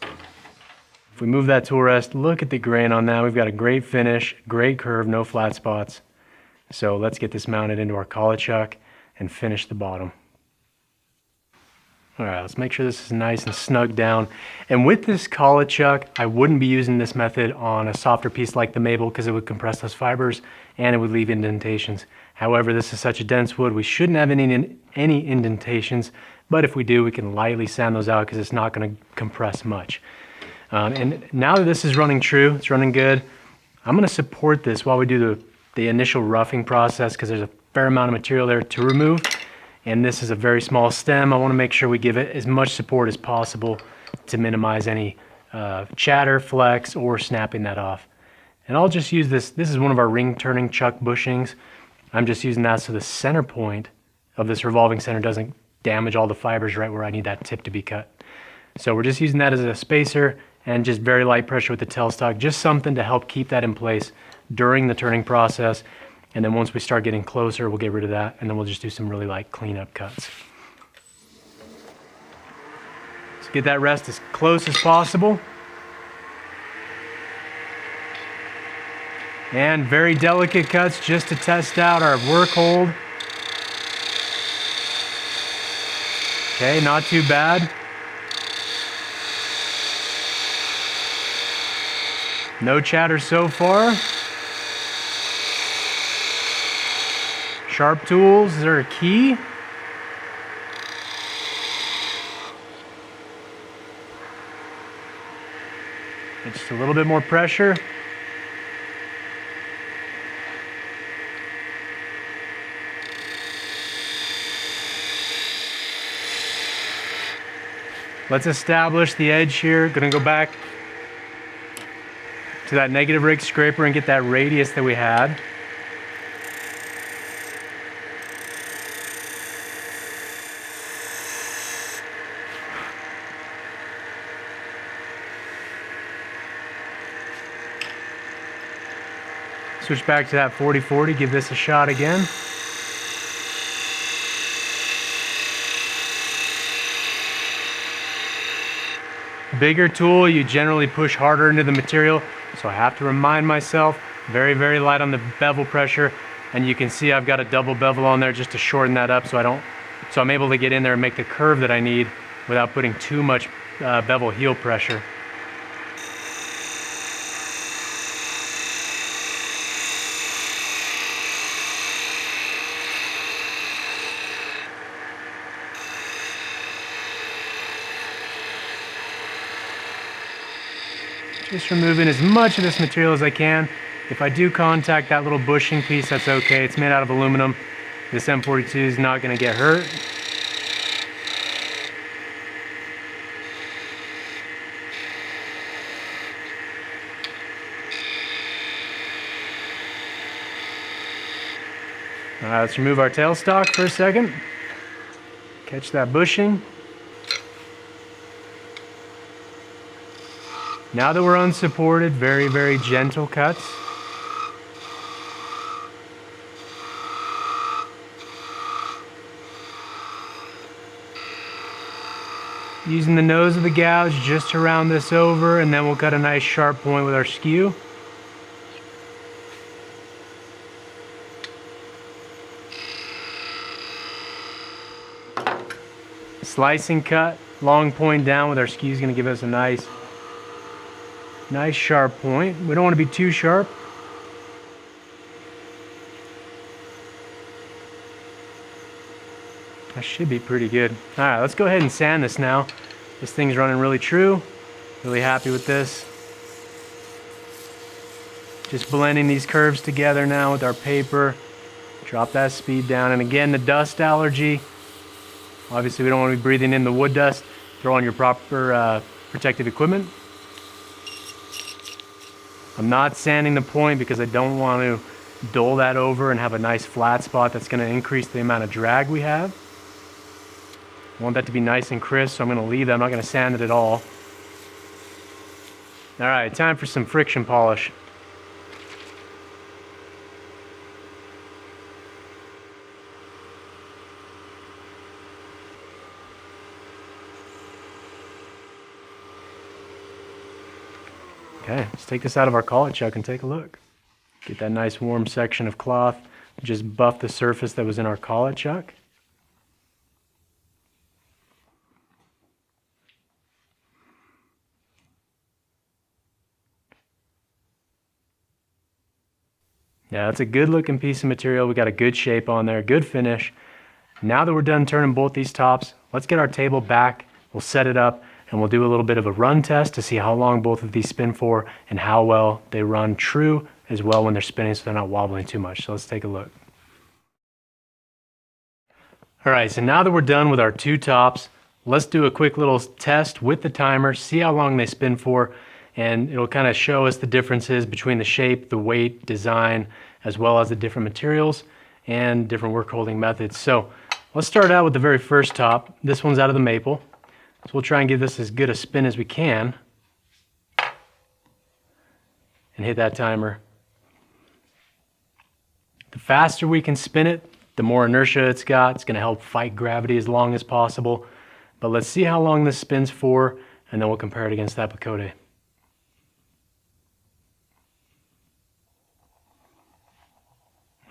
Speaker 1: If we move that tool rest, look at the grain on that. We've got a great finish, great curve, no flat spots. So let's get this mounted into our collet chuck and finish the bottom. All right, let's make sure this is nice and snug down. And with this collet chuck, I wouldn't be using this method on a softer piece like the maple because it would compress those fibers and it would leave indentations. However, this is such a dense wood, we shouldn't have any indentations, but if we do, we can lightly sand those out because it's not gonna compress much. And now that this is running true, it's running good, I'm gonna support this while we do the initial roughing process because there's a fair amount of material there to remove. And this is a very small stem. I want to make sure we give it as much support as possible to minimize any chatter, flex, or snapping that off. And I'll just use this. This is one of our ring turning chuck bushings. I'm just using that so the center point of this revolving center doesn't damage all the fibers right where I need that tip to be cut. So we're just using that as a spacer and just very light pressure with the tailstock, just something to help keep that in place during the turning process. And then once we start getting closer, we'll get rid of that, and then we'll just do some really light cleanup cuts. So get that rest as close as possible. And very delicate cuts just to test out our work hold. Okay, not too bad. No chatter so far. Sharp tools are key. Just a little bit more pressure. Let's establish the edge here. Gonna go back to that negative rake scraper and get that radius that we had. Switch back to that 40-40, give this a shot again. Bigger tool, you generally push harder into the material, so I have to remind myself, very, very light on the bevel pressure, and you can see I've got a double bevel on there just to shorten that up so I'm able to get in there and make the curve that I need without putting too much bevel heel pressure. Just removing as much of this material as I can. If I do contact that little bushing piece, that's okay. It's made out of aluminum. This M42 is not going to get hurt. All right, let's remove our tailstock for a second. Catch that bushing. Now that we're unsupported, very, very gentle cuts. Using the nose of the gouge just to round this over, and then we'll cut a nice sharp point with our skew. Slicing cut, long point down with our skew is going to give us a nice sharp point. We don't want to be too sharp. That should be pretty good. All right, let's go ahead and sand this now. This thing's running really true. Really happy with this. Just blending these curves together now with our paper. Drop that speed down. And again, the dust allergy. Obviously, we don't want to be breathing in the wood dust. Throw on your proper protective equipment. I'm not sanding the point because I don't want to dull that over and have a nice flat spot that's going to increase the amount of drag we have. I want that to be nice and crisp, so I'm going to leave that. I'm not going to sand it at all. All right, time for some friction polish. Okay, let's take this out of our collet chuck and take a look. Get that nice warm section of cloth. Just buff the surface that was in our collet chuck. Yeah, that's a good looking piece of material. We got a good shape on there, good finish. Now that we're done turning both these tops, let's get our table back. We'll set it up and we'll do a little bit of a run test to see how long both of these spin for and how well they run true as well when they're spinning so they're not wobbling too much. So let's take a look. All right, so now that we're done with our two tops, let's do a quick little test with the timer, see how long they spin for, and it'll kind of show us the differences between the shape, the weight, design, as well as the different materials and different work holding methods. So let's start out with the very first top. This one's out of the maple. So we'll try and give this as good a spin as we can and hit that timer. The faster we can spin it, the more inertia it's got. It's going to help fight gravity as long as possible. But let's see how long this spins for, and then we'll compare it against that Bocote.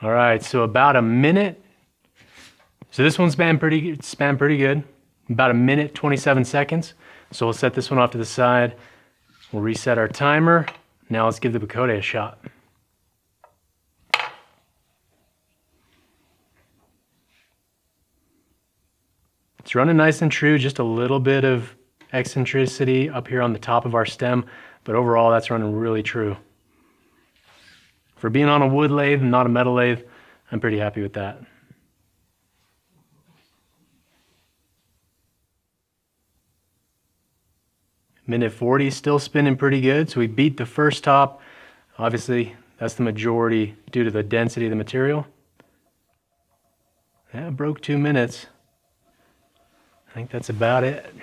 Speaker 1: All right, so about a minute. So this one span pretty good. About a minute, 27 seconds. So we'll set this one off to the side. We'll reset our timer. Now let's give the Bocote a shot. It's running nice and true, just a little bit of eccentricity up here on the top of our stem, but overall that's running really true. For being on a wood lathe and not a metal lathe, I'm pretty happy with that. Minute 40, still spinning pretty good, so we beat the first top. Obviously, that's the majority due to the density of the material. Yeah, broke 2 minutes. I think that's about it.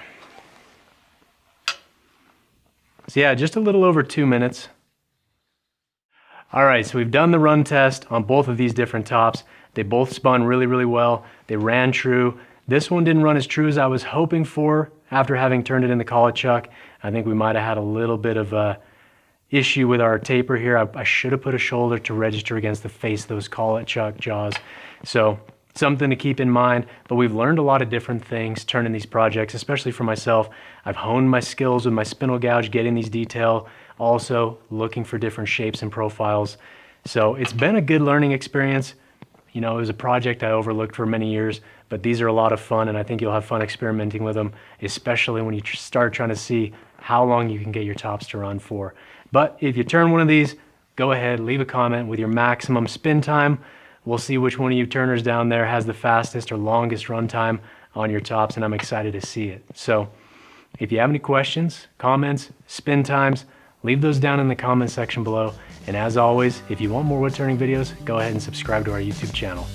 Speaker 1: So yeah, just a little over 2 minutes. All right, so we've done the run test on both of these different tops. They both spun really, really well. They ran true. This one didn't run as true as I was hoping for after having turned it in the collet chuck. I think we might have had a little bit of a issue with our taper here. I should have put a shoulder to register against the face of those collet chuck jaws. So something to keep in mind, but we've learned a lot of different things turning these projects, especially for myself. I've honed my skills with my spindle gouge, getting these detail, also looking for different shapes and profiles. So it's been a good learning experience. You know, it was a project I overlooked for many years, but these are a lot of fun, and I think you'll have fun experimenting with them, especially when you start trying to see how long you can get your tops to run for. But if you turn one of these, go ahead, leave a comment with your maximum spin time. We'll see which one of you turners down there has the fastest or longest run time on your tops, and I'm excited to see it. So if you have any questions, comments, spin times, leave those down in the comment section below. And as always, if you want more wood turning videos, go ahead and subscribe to our YouTube channel.